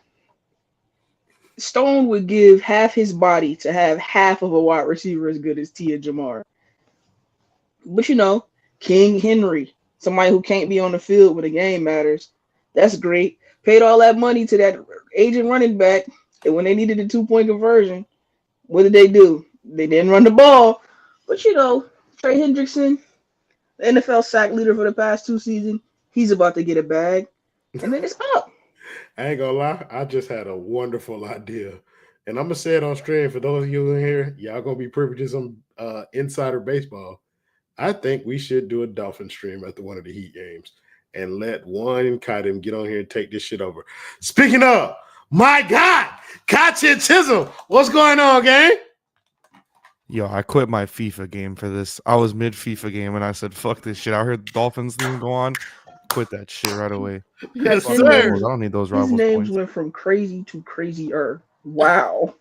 Stone would give half his body to have half of a wide receiver as good as Tia Jamar. But, you know, King Henry, somebody who can't be on the field when the game matters. That's great. Paid all that money to that agent running back. And when they needed a 2-point conversion, what did they do? They didn't run the ball. But Trey Hendrickson, the NFL sack leader for the past 2 seasons, he's about to get a bag. And then it's up. I ain't gonna lie, I just had a wonderful idea. And I'm gonna say it on stream for those of you in here, y'all gonna be privy to some insider baseball. I think we should do a Dolphin stream after one of the Heat games and let one and Kadim get on here and take this shit over. Speaking of, my God, Kachi and Chisholm, what's going on, gang? Yo, I quit my FIFA game for this. I was mid FIFA game and I said, fuck this shit. I heard the Dolphins theme go on. Quit that shit right away. Yes, Fuck sir. Rivals. I don't need those His rivals names points. went from crazy to crazier. Wow.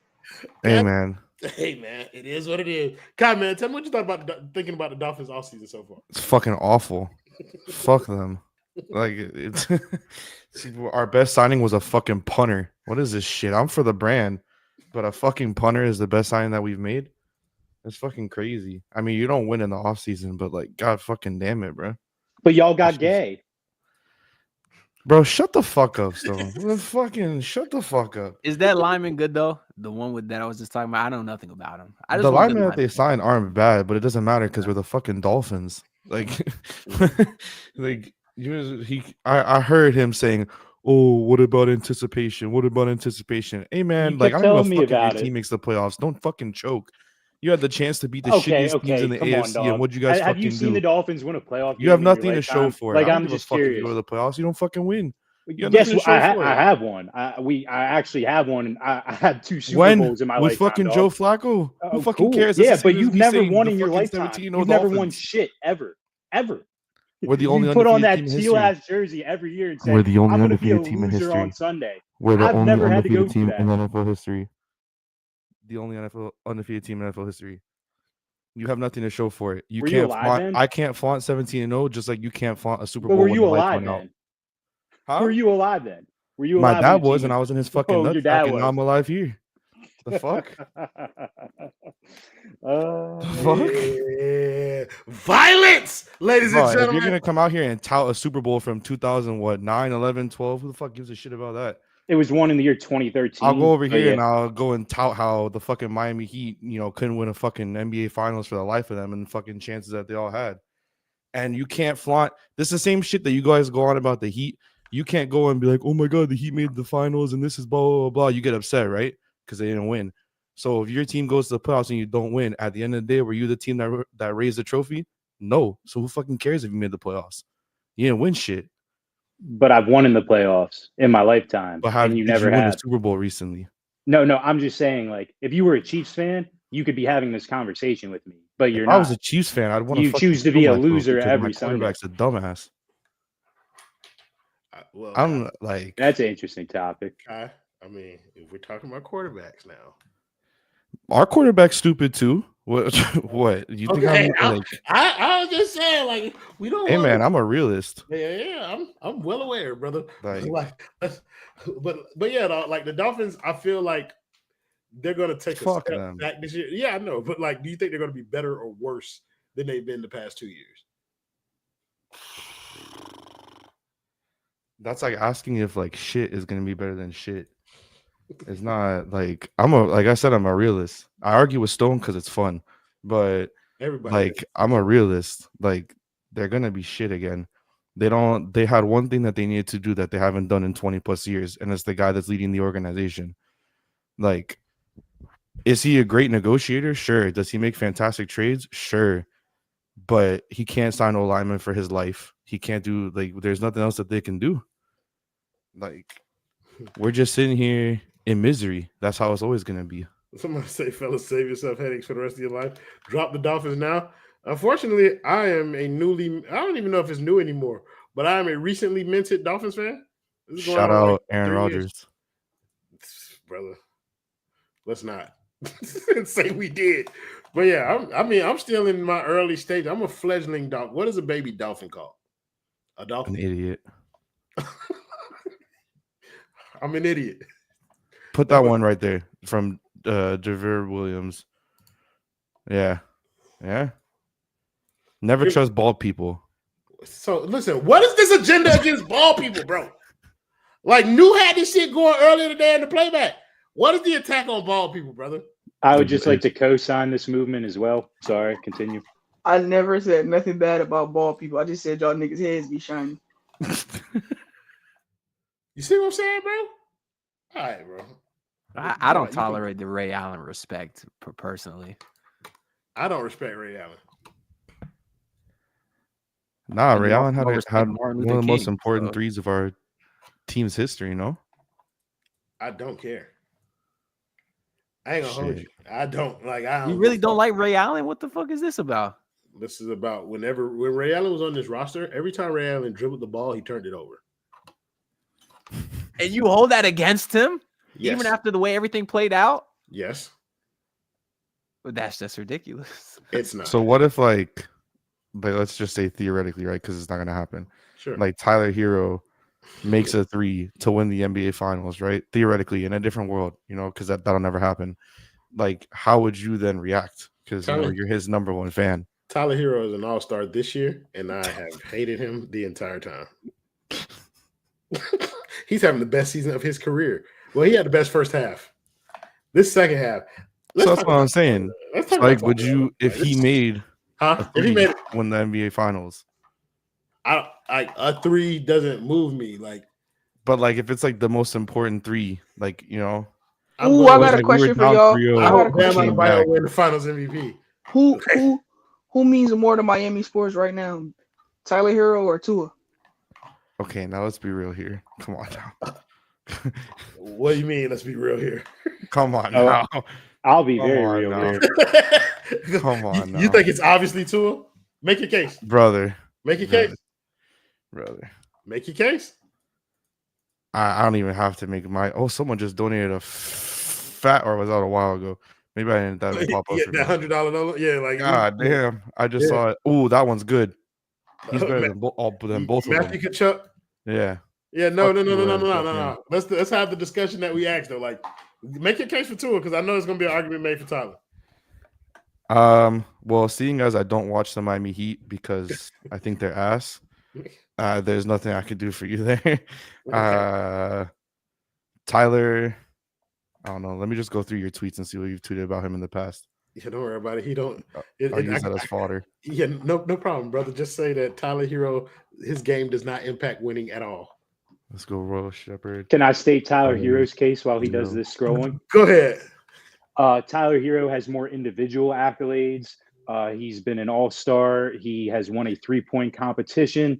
Hey, man. Hey, man, it is what it is. Kai, man, tell me what you thought about thinking about the Dolphins offseason so far. It's fucking awful. Fuck them. Like, it's our best signing was a fucking punter. What is this shit? I'm for the brand, but a fucking punter is the best signing that we've made? It's fucking crazy. I mean, you don't win in the offseason, but like, God fucking damn it, bro. But y'all got gay. Bro, shut the fuck up, Stone. Fucking shut the fuck up. Is that lineman good though? The one with that I was just talking about. I know nothing about him. I just The want linemen that they signed aren't bad, but it doesn't matter because we're the fucking Dolphins. Like, like I heard him saying, "Oh, what about anticipation? What about anticipation?" Hey man, You like I kept don't telling give me a fuck if about your it. team makes the playoffs. Don't fucking choke. You had the chance to beat the Okay, shittiest teams in the come AFC, on, dog. and what'd you guys Have fucking you seen do? the Dolphins win a playoff game? You have in your nothing to show lifetime? for it. Like, I don't I'm give a just fuck if you curious. go to the playoffs. You don't fucking win. You have Yes, nothing to show for I it. have one. I actually have one, and I had 2 Super When Bowls in my with lifetime. fucking dog. Joe Flacco, who Oh, fucking cool. cares? That's Yeah, the but same as you've me never saying won the in your fucking lifetime. 17-0 You've never won Dolphins. shit ever. We're the only You put on undefeated that team in teal history. ass jersey every year and say, We're the only "I'm going to be a undefeated team in loser on history. Sunday." We're the I've only never had to go undefeated through team that. in NFL history. The only undefeated team in NFL history. You have nothing to show for it. You Were you can't alive flaunt. then? I can't flaunt 17-0, just like you can't flaunt a Super But Bowl were when you the lights alive went out. then? Huh? Were you alive then? Were you My alive? dad when the was, team and I was in his fucking Oh, your nutsack, dad and now was. I'm alive here. The fuck? The fuck? Yeah. Violence, ladies Bro, and if you're gentlemen. gonna come out here and tout a Super Bowl from 2009, 11, 12, who the fuck gives a shit about that? It was one in the year 2013. I'll go over but here yeah. and I'll go and tout how the fucking Miami Heat, couldn't win a fucking NBA Finals for the life of them and the fucking chances that they all had. And you can't flaunt. This is the same shit that you guys go on about the Heat. You can't go and be like, oh my God, the Heat made the finals and this is blah, blah, blah, blah. You get upset, right? Because they didn't win. So if your team goes to the playoffs and you don't win, at the end of the day, were you the team that raised the trophy? No. So who fucking cares if you made the playoffs? You didn't win shit. But I've won in the playoffs in my lifetime. But how and you did never you win have. the Super Bowl recently? No, I'm just saying, like, if you were a Chiefs fan, you could be having this conversation with me. But you're If not. I was a Chiefs fan, I'd want to You choose to be a loser every Sunday. Quarterback's a dumbass. Well, I'm like, That's an interesting topic. Kai, I mean, if we're talking about quarterbacks now, our quarterback's stupid too. What? What? You think I was just saying, like, we don't. Hey man, I'm a realist. Yeah, I'm well aware, brother. Like, but yeah, like the Dolphins, I feel like they're gonna take a Fuck step them. back this year. Yeah, I know, but like, do you think they're gonna be better or worse than they've been the past 2 years? That's like asking if like shit is gonna be better than shit. It's not like like I said, I'm a realist. I argue with Stone because it's fun, but Everybody, like I'm a realist. Like they're gonna be shit again. They had one thing that they needed to do that they haven't done in 20 plus years, and it's the guy that's leading the organization. Like, is he a great negotiator? Sure. Does he make fantastic trades? Sure. But he can't sign a lineman for his life. He can't do, like, there's nothing else that they can do. Like, we're just sitting here in misery. That's how it's always gonna be. Somebody say, fellas, save yourself headaches for the rest of your life. Drop the Dolphins now. Unfortunately, I am I don't even know if it's new anymore, but I am a recently minted Dolphins fan. This is going Shout on out like Aaron 3 Rodgers. years. Brother. Let's not say we did. But yeah, I'm still in my early stage. I'm a fledgling Dolphin. What is a baby dolphin called? A dolphin? An idiot. I'm an idiot. Put that one right there from Javier Williams. Yeah. Never trust bald people. So listen, what is this agenda against bald people, bro? Like, New had this shit going earlier today in the playback. What is the attack on bald people, brother? I would just like to co-sign this movement as well. Sorry, continue. I never said nothing bad about bald people. I just said y'all niggas' heads be shiny. You see what I'm saying, bro? All right, bro. I don't tolerate the Ray Allen respect personally. I don't respect Ray Allen. Nah, Ray Allen had one of the most King, important threes of our team's history, no? I don't care. I ain't gonna hold you. I don't like. I don't You really don't like Ray Allen? What the fuck is this about? This is about when Ray Allen was on this roster. Every time Ray Allen dribbled the ball, he turned it over. And you hold that against him, Yes. even after the way everything played out? Yes. But that's just ridiculous. It's not. So what if like let's just say theoretically, right? Because it's not gonna happen. Sure. Like Tyler Herro makes a three to win the NBA Finals, right? Theoretically, in a different world, because that'll never happen. Like, how would you then react? Because you're his number one fan. Tyler Herro is an all-star this year, and I have hated him the entire time. He's having the best season of his career. Well, he had the best first half. This second half. So that's what I'm saying. Like, would you, if he made win the NBA Finals? A three doesn't move me. But like, if it's like the most important three, like, Ooh, I got a question for y'all. I hope Bam Adebayo win the Finals MVP. Who means more to Miami sports right now? Tyler Herro or Tua? Okay, now let's be real here. Come on now. What do you mean? Let's be real here. Come on now. I'll be very real here. Come on now. You think it's obviously Tua? Make your case. Brother. Make your case. Brother. Make your case. I don't even have to make my. Oh, someone just donated a fat, or was that a while ago? Maybe I didn't that pop up. That $100. Yeah, like God damn! I just saw it. Ooh, that one's good. He's better than both of them. Matthew Kachuk. Yeah. Yeah. No. Let's have the discussion that we asked though. Like, make your case for Tua because I know there's gonna be an argument made for Tyler. Well, seeing as I don't watch the Miami Heat because I think they're ass. There's nothing I could do for you there. Tyler, I don't know. Let me just go through your tweets and see what you've tweeted about him in the past. Yeah, don't worry about it. He don't. I'll use that as fodder. Yeah, no problem, brother. Just say that Tyler Herro, his game does not impact winning at all. Let's go, Royal Shepherd. Can I state Tyler Herro's case while he does this scrolling? Go ahead. Tyler Herro has more individual accolades. He's been an all-star. He has won a three-point competition.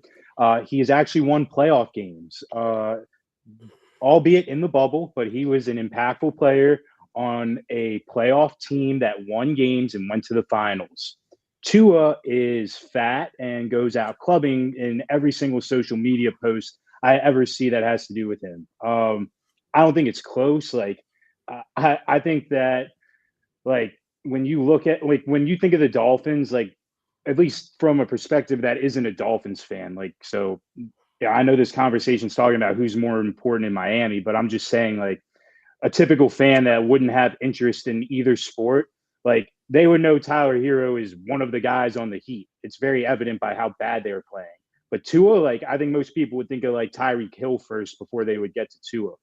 He has actually won playoff games, albeit in the bubble, but he was an impactful player on a playoff team that won games and went to the finals. Tua is fat and goes out clubbing in every single social media post I ever see that has to do with him. I don't think it's close. Like, I think that, like, when you look at, like, when you think of the Dolphins, like, at least from a perspective that isn't a Dolphins fan, like, so yeah, I know this conversation's talking about who's more important in Miami, but I'm just saying, like, a typical fan that wouldn't have interest in either sport, like, they would know Tyler Herro is one of the guys on the Heat. It's very evident by how bad they were playing. But Tua, like, I think most people would think of like Tyreek Hill first before they would get to Tua.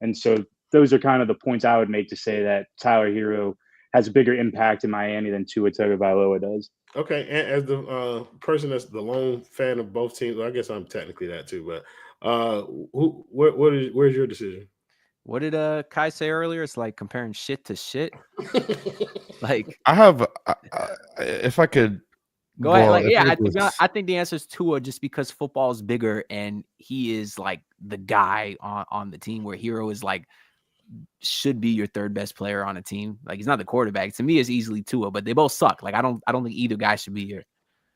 And so those are kind of the points I would make to say that Tyler Herro has a bigger impact in Miami than Tua Tagovailoa does. Okay, and as the person that's the lone fan of both teams, well, I guess I'm technically that too. But where's your decision? What did Kai say earlier? It's like comparing shit to shit. Like, I have, if I could go ahead. Like, yeah, I think the answer is Tua, just because football is bigger and he is like the guy on the team, where Herro is like should be your third best player on a team. Like, he's not the quarterback. To me, it's easily Tua, but they both suck. Like, I don't think either guy should be here.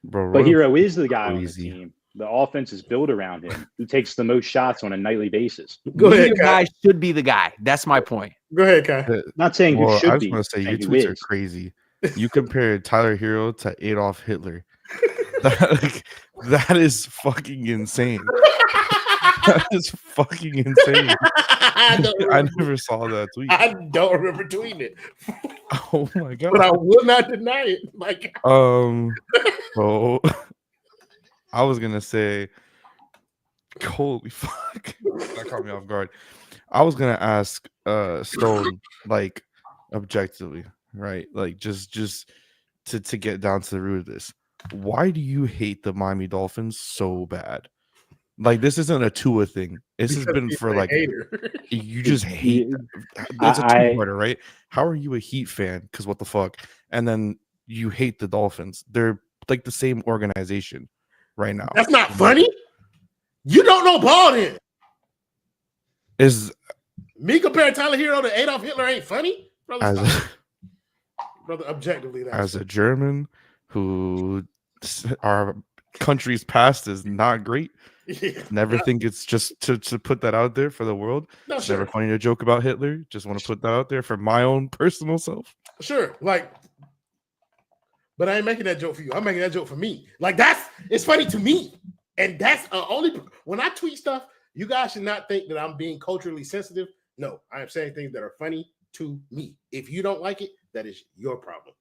Bro, but Herro is the guy on the team. The offense is built around him. He takes the most shots on a nightly basis. Go ahead, Kai. Guy should be the guy. That's my point. Go ahead, Kai. Not saying who should be. I just want to say your tweets are crazy. You compared Tyler Herro to Adolf Hitler. That is fucking insane. That is fucking insane. I never saw that tweet. I don't remember tweeting it. Oh my god! But I will not deny it. Like, so I was gonna say, holy fuck, that caught me off guard. I was gonna ask Stone, like, objectively, right? Like, just to get down to the root of this. Why do you hate the Miami Dolphins so bad? Like, this isn't a Tua thing. This has Because been he's for a like hater. you just hate. Yeah, It's a I two-parter, right? How are you a Heat fan? Because what the fuck? And then you hate the Dolphins. They're like the same organization right now. That's not funny. You don't know ball then. Is Me comparing Tyler Hero to Adolf Hitler ain't funny? Brother, as stop. Brother, objectively, that's as a German who our country's past is not great. yeah. Never think it's just to put that out there for the world. No, It's sure. never funny to joke about Hitler. Just want to put that out there for my own personal self. Sure. Like, but I ain't making that joke for you. I'm making that joke for me. Like, it's funny to me. And that's only when I tweet stuff, you guys should not think that I'm being culturally sensitive. No, I am saying things that are funny to me. If you don't like it, that is your problem.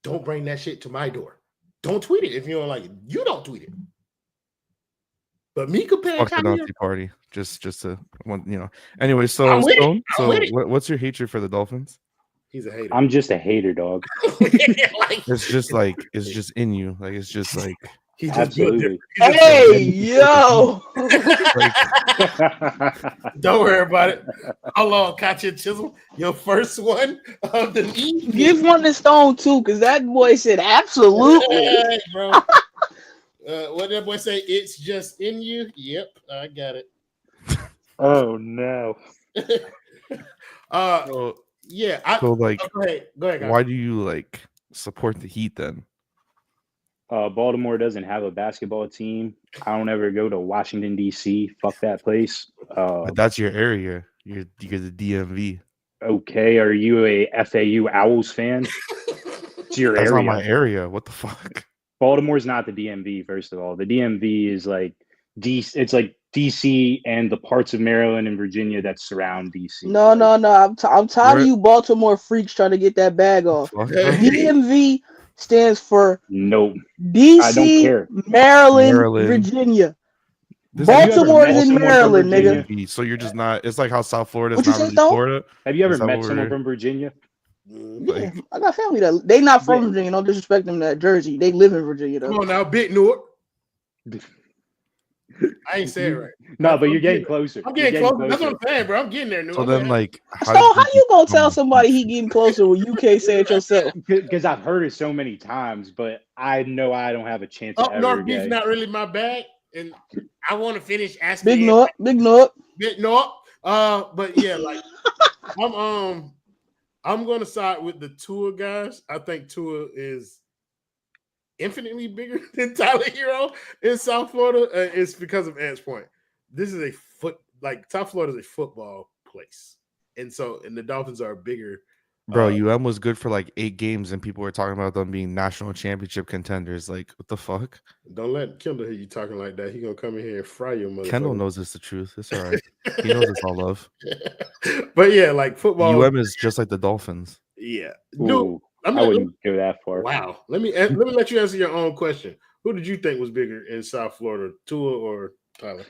Don't bring that shit to my door. Don't tweet it if you don't like it. You don't tweet it. But me comparing Fuck the Tyler Nazi party. Just to Anyway, I'm so with it. Stone, I'm so with it. what's your hatred for the Dolphins? He's a hater. I'm just a hater, dog. Like, It's just like it's just in you. Like it's just like he's just built Absolutely. different. He's just built Hey, yo. Don't worry about it. How long, Katya Chisholm? Your first one of the evening. Give one to Stone too, because that boy said absolutely. Hey, bro. What did that boy say? It's just in you. Yep, I got it. Oh no. so, Yeah. so like Go ahead. Guys. why do you like support the Heat then? Baltimore doesn't have a basketball team. I don't ever go to Washington D.C. Fuck that place. But that's your area. You're the DMV. Okay, are you a FAU Owls fan? It's your That's area. not my area. What the fuck? Baltimore's not the DMV. First of all, the DMV is like It's like DC and the parts of Maryland and Virginia that surround DC. No. I'm tired of you Baltimore freaks trying to get that bag off. Fuck, DMV stands for Nope. DC, I don't care. Maryland, Virginia. Baltimore is in Maryland, nigga. So you're just not. It's like how South Florida is What you not say, really Stone? Florida. Have you ever Is that met what someone we're- from Virginia? Yeah, I got family that they not from Virginia. Don't disrespect them. That Jersey, they live in Virginia though. Come on now, Big North. I ain't saying it right. No, but you're getting closer. I'm getting closer. That's what I'm saying, bro. I'm getting there. So then, like, So how you gonna tell somebody he getting closer when you can't say it yourself? Because I've heard it so many times, but I know I don't have a chance to Up ever North get beef's not really my bag, and I want to finish asking Big North. Big North. But yeah, like I'm gonna side with the Tua guys. I think Tua is infinitely bigger than Tyler Herro in South Florida. It's because of Ant's point. This is South Florida is a football place, and the Dolphins are bigger. Bro, UM was good for like 8 games, and people were talking about them being national championship contenders. Like, what the fuck? Don't let Kendall hear you talking like that. He gonna come in here and fry your mother. Kendall knows it's the truth. It's all right. He knows it's all love. But yeah, like football. UM is just like the Dolphins. Yeah, Ooh, I wouldn't go that far. Wow. Let me let you answer your own question. Who did you think was bigger in South Florida, Tua or Tyler?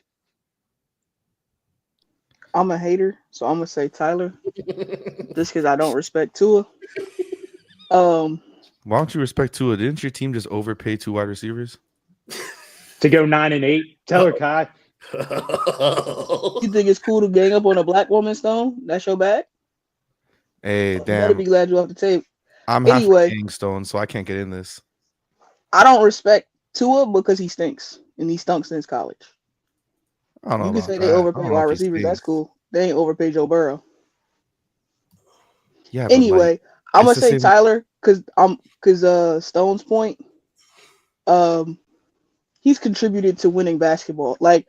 I'm a hater, so I'm gonna say Tyler, just because I don't respect Tua. Why don't you respect Tua? Didn't your team just overpay 2 wide receivers to go 9-8? Tell her, Kai. You think it's cool to gang up on a black woman, Stone? That's your bag? Hey, You better damn! be glad you're off the tape. I'm Anyway. half Stone, so I can't get in this. I don't respect Tua because he stinks, and he stunk since college. I don't know. You can about say that. they I overpaid don't know wide if he receivers. That's stinks. cool. They ain't overpaid Joe Burrow. Yeah. Anyway, I'm gonna it's the say same- Tyler because Stone's point. He's contributed to winning basketball. Like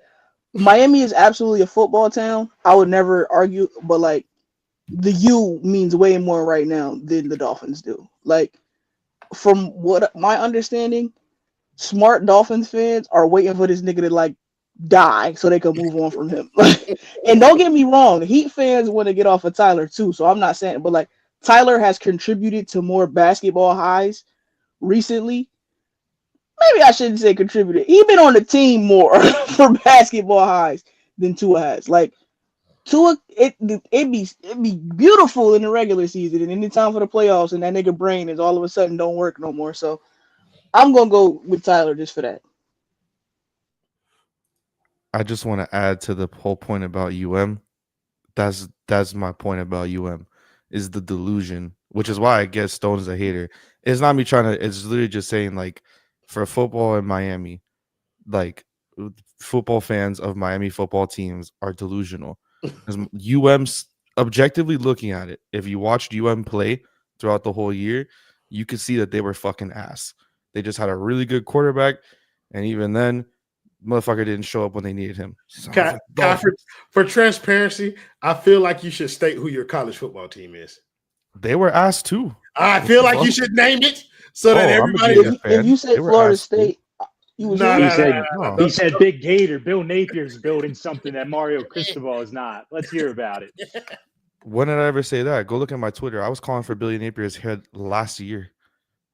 Miami is absolutely a football town. I would never argue, but like the U means way more right now than the Dolphins do. Like from what my understanding, smart Dolphins fans are waiting for this nigga to like die so they can move on from him. And don't get me wrong, Heat fans want to get off of Tyler too. So I'm not saying, but like Tyler has contributed to more basketball highs recently. Maybe I shouldn't say contributed. He's been on the team more for basketball highs than Tua has. Like Tua, it'd be beautiful in the regular season, and any time for the playoffs, and that nigga brain is all of a sudden don't work no more. So I'm gonna go with Tyler just for that. I just want to add to the whole point about UM. That's my point about UM is the delusion, which is why I guess Stone's a hater. It's not me trying to. It's literally just saying like for football in Miami, like football fans of Miami football teams are delusional. Because UM's objectively looking at it, if you watched UM play throughout the whole year, you could see that they were fucking ass. They just had a really good quarterback, and even then, motherfucker didn't show up when they needed him. For transparency, I feel like you should state who your college football team is. They were ass too. I feel like you should name it so that everybody. If you say Florida State, he said Big Gator. Bill Napier's building something that Mario Cristobal is not. Let's hear about it. When did I ever say that? Go look at my Twitter. I was calling for Billy Napier's head last year.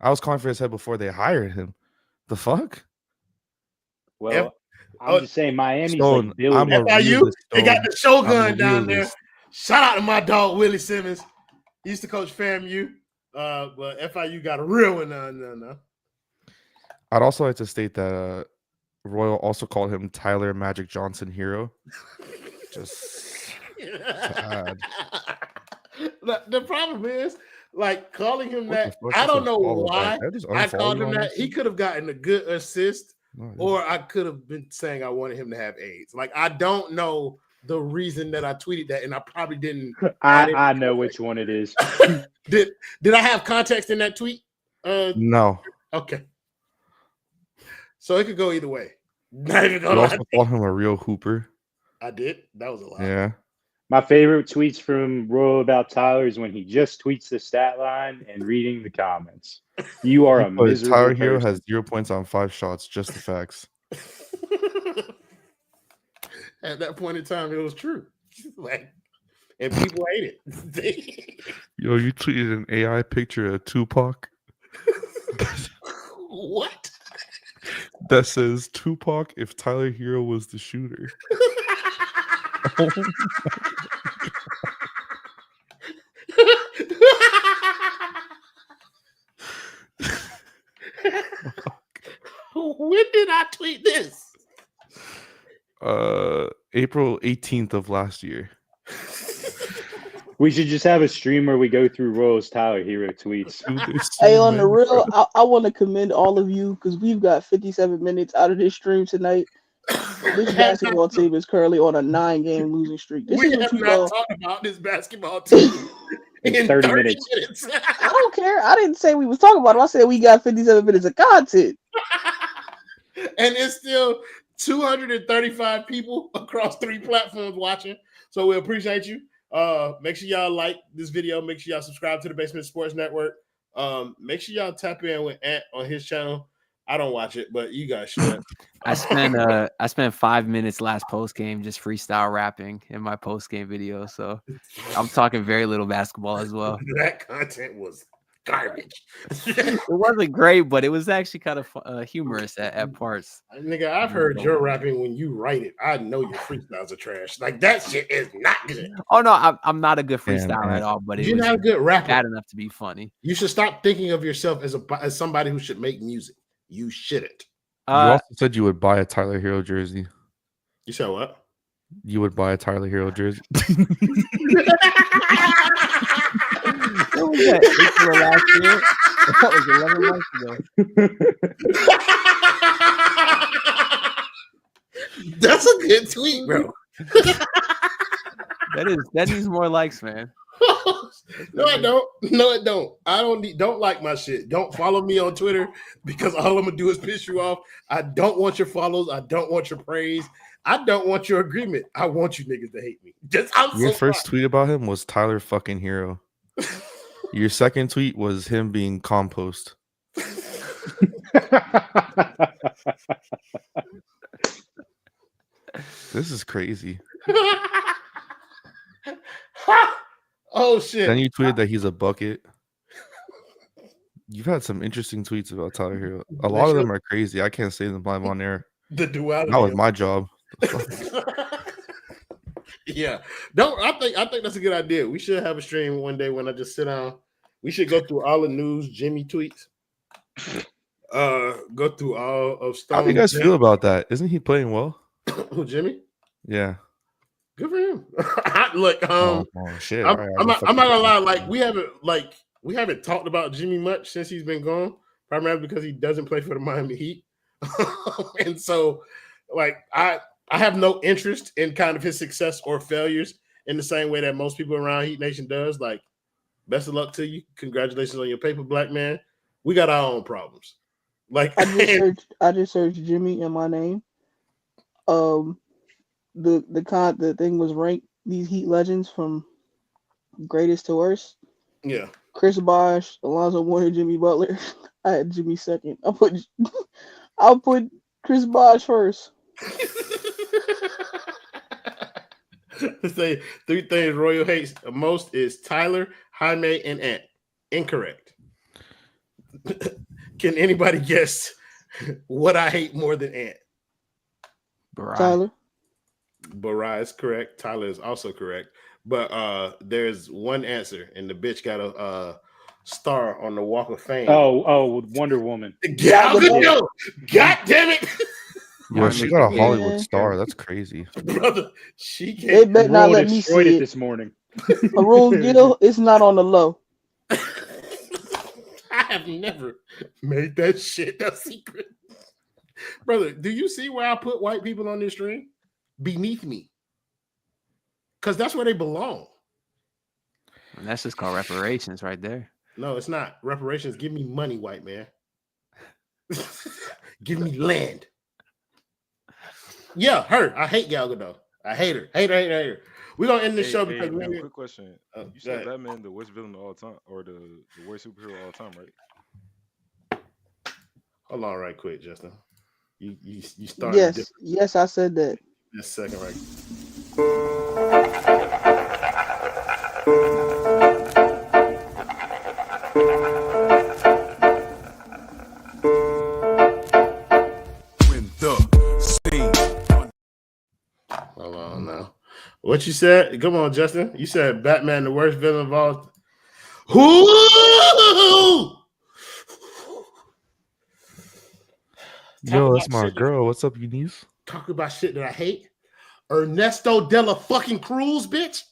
I was calling for his head before they hired him. The fuck? Well, I'm just saying Miami's like Billy. FIU, they got the Shogun down there. Shout out to my dog Willie Simmons. He used to coach FAMU, but FIU got a real one. No. I'd also like to state that Royal also called him Tyler Magic Johnson Herro. Just to add. The problem is, like, calling him that, I don't know why I called him that. He could have gotten a good assist, or I could have been saying I wanted him to have AIDS. Like, I don't know the reason that I tweeted that, and I probably didn't. I know which one it is. Did I have context in that tweet? No. Okay. So it could go either way. You also called him a real hooper. I did. That was a lot. Yeah. My favorite tweets from Royal about Tyler is when he just tweets the stat line and reading the comments. You are a miserable Tyler person. Herro has 0 points on 5 shots. Just the facts. At that point in time, it was true. Like, and people hate it. Yo, you tweeted an AI picture of Tupac. What? That says Tupac if Tyler Herro was the shooter. Oh When did I tweet this? April 18th of last year. We should just have a stream where we go through Royal's Tyler Herro tweets. Hey, on the real, I want to commend all of you because we've got 57 minutes out of this stream tonight. This basketball team is currently on a 9-game losing streak. We have not talked about this basketball team in 30 minutes. I don't care. I didn't say we was talking about it. I said we got 57 minutes of content. And it's still 235 people across 3 platforms watching. So we appreciate you. Make sure y'all like this video. Make sure y'all subscribe to the Basement Sports Network. Make sure y'all tap in with Ant on his channel. I don't watch it, but you guys should. I spent 5 minutes last post game just freestyle rapping in my post game video. So I'm talking very little basketball as well. That content was garbage. It wasn't great, but it was actually kind of humorous at parts. Nigga, I've heard your rapping when you write it. I know your freestyles are trash. Like, that shit is not good. Oh no, I'm not a good freestyle at all. But you're not a good rapper. Bad enough to be funny. You should stop thinking of yourself as somebody who should make music. You shouldn't. You also said you would buy a Tyler Herro jersey. You said what? You would buy a Tyler Herro jersey. What was that? April last year? That was 11 months ago. That's a good tweet, bro. That needs more likes, man. No, I don't. No, it don't. I don't like my shit. Don't follow me on Twitter because all I'm gonna do is piss you off. I don't want your follows. I don't want your praise. I don't want your agreement. I want you niggas to hate me. Your first tweet about him was Tyler fucking Herro. Your second tweet was him being compost. This is crazy. Oh shit! Then you tweeted that he's a bucket. You've had some interesting tweets about Tyler Herro. A lot of them are crazy. I can't say them live on air. The duality. That was my job. Yeah. I think that's a good idea. We should have a stream one day when I just sit down. We should go through all the news, Jimmy tweets. Go through all of Stone. How do you guys feel about that? Isn't he playing well? Who, Jimmy? Yeah. Good for him. Look, shit. I'm, All right, I'm not gonna lie. Like we haven't talked about Jimmy much since he's been gone, primarily because he doesn't play for the Miami Heat, and so like I have no interest in kind of his success or failures in the same way that most people around Heat Nation does. Like, best of luck to you. Congratulations on your paper, black man. We got our own problems. Like I just searched Jimmy in my name. The thing was ranked these Heat legends from greatest to worst. Yeah. Chris Bosh, Alonzo Mourning, Jimmy Butler. I had Jimmy second. I'll put Chris Bosh first. Say 3 things Royal hates most is Tyler, Jaime, and Ant. Incorrect. Can anybody guess what I hate more than Ant? Tyler. Barai is correct. Tyler is also correct. But there's one answer, and the bitch got a star on the Walk of Fame. Oh, Wonder Woman. Gal Gadot. God damn it. Yo, she got a Hollywood star. That's crazy. Brother, she They can't. better not let me destroyed see it it. this morning. Haroon Gill, it's not on the low. I have never made that shit a secret. Brother, do you see where I put white people on this stream? Beneath me. Because that's where they belong. And that's just called reparations right there. No, it's not. Reparations. Give me money, white man. Give me land. Yeah, her. I hate Gal Gadot. I hate her. Hate her. We're going to end this show because man, quick question. You said Batman the worst villain of all time, or the worst superhero of all time, right? Hold on right quick, Justin. You started. Yes, I said that. Just a second, right? Hold on now. What you said? Come on, Justin. You said Batman the worst villain of all. Who? Yo, that's my girl. What's up, Eunice? Talk about shit that I hate. Ernesto de la fucking Cruz, bitch.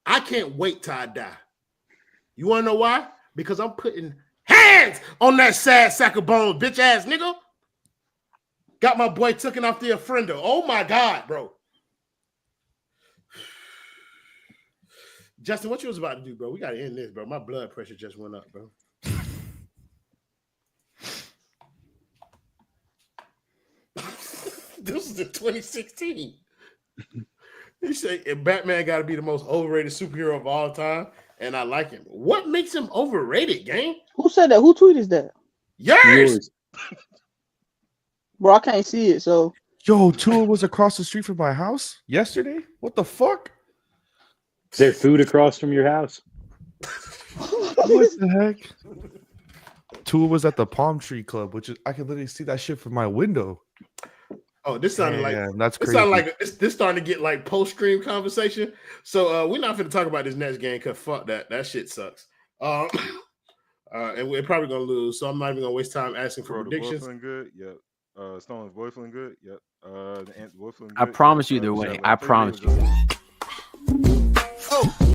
I can't wait till I die. You want to know why? Because I'm putting hands on that sad sack of bones, bitch ass nigga. Got my boy taken off the Ofrenda. Oh my God, bro. Justin, what you was about to do, bro? We got to end this, bro. My blood pressure just went up, bro. This is in 2016. You say Batman got to be the most overrated superhero of all time, and I like him. What makes him overrated, gang? Who said that? Who tweeted that? Yours. Bro, I can't see it, so. Yo, Tua was across the street from my house yesterday? What the fuck? Is there food across from your house? What the heck? Tua was at the Palm Tree Club, which is I can literally see that shit from my window. Oh, this sounded like that's crazy. It sounded like this starting to get like post-stream conversation. So we're not going to talk about this next game because fuck that. That shit sucks. And we're probably gonna lose. So I'm not even gonna waste time asking for predictions. The boy feeling good. Yep. Stone's boy feeling good. Yep. The boy feeling good. I promise you, they're winning. I promise you.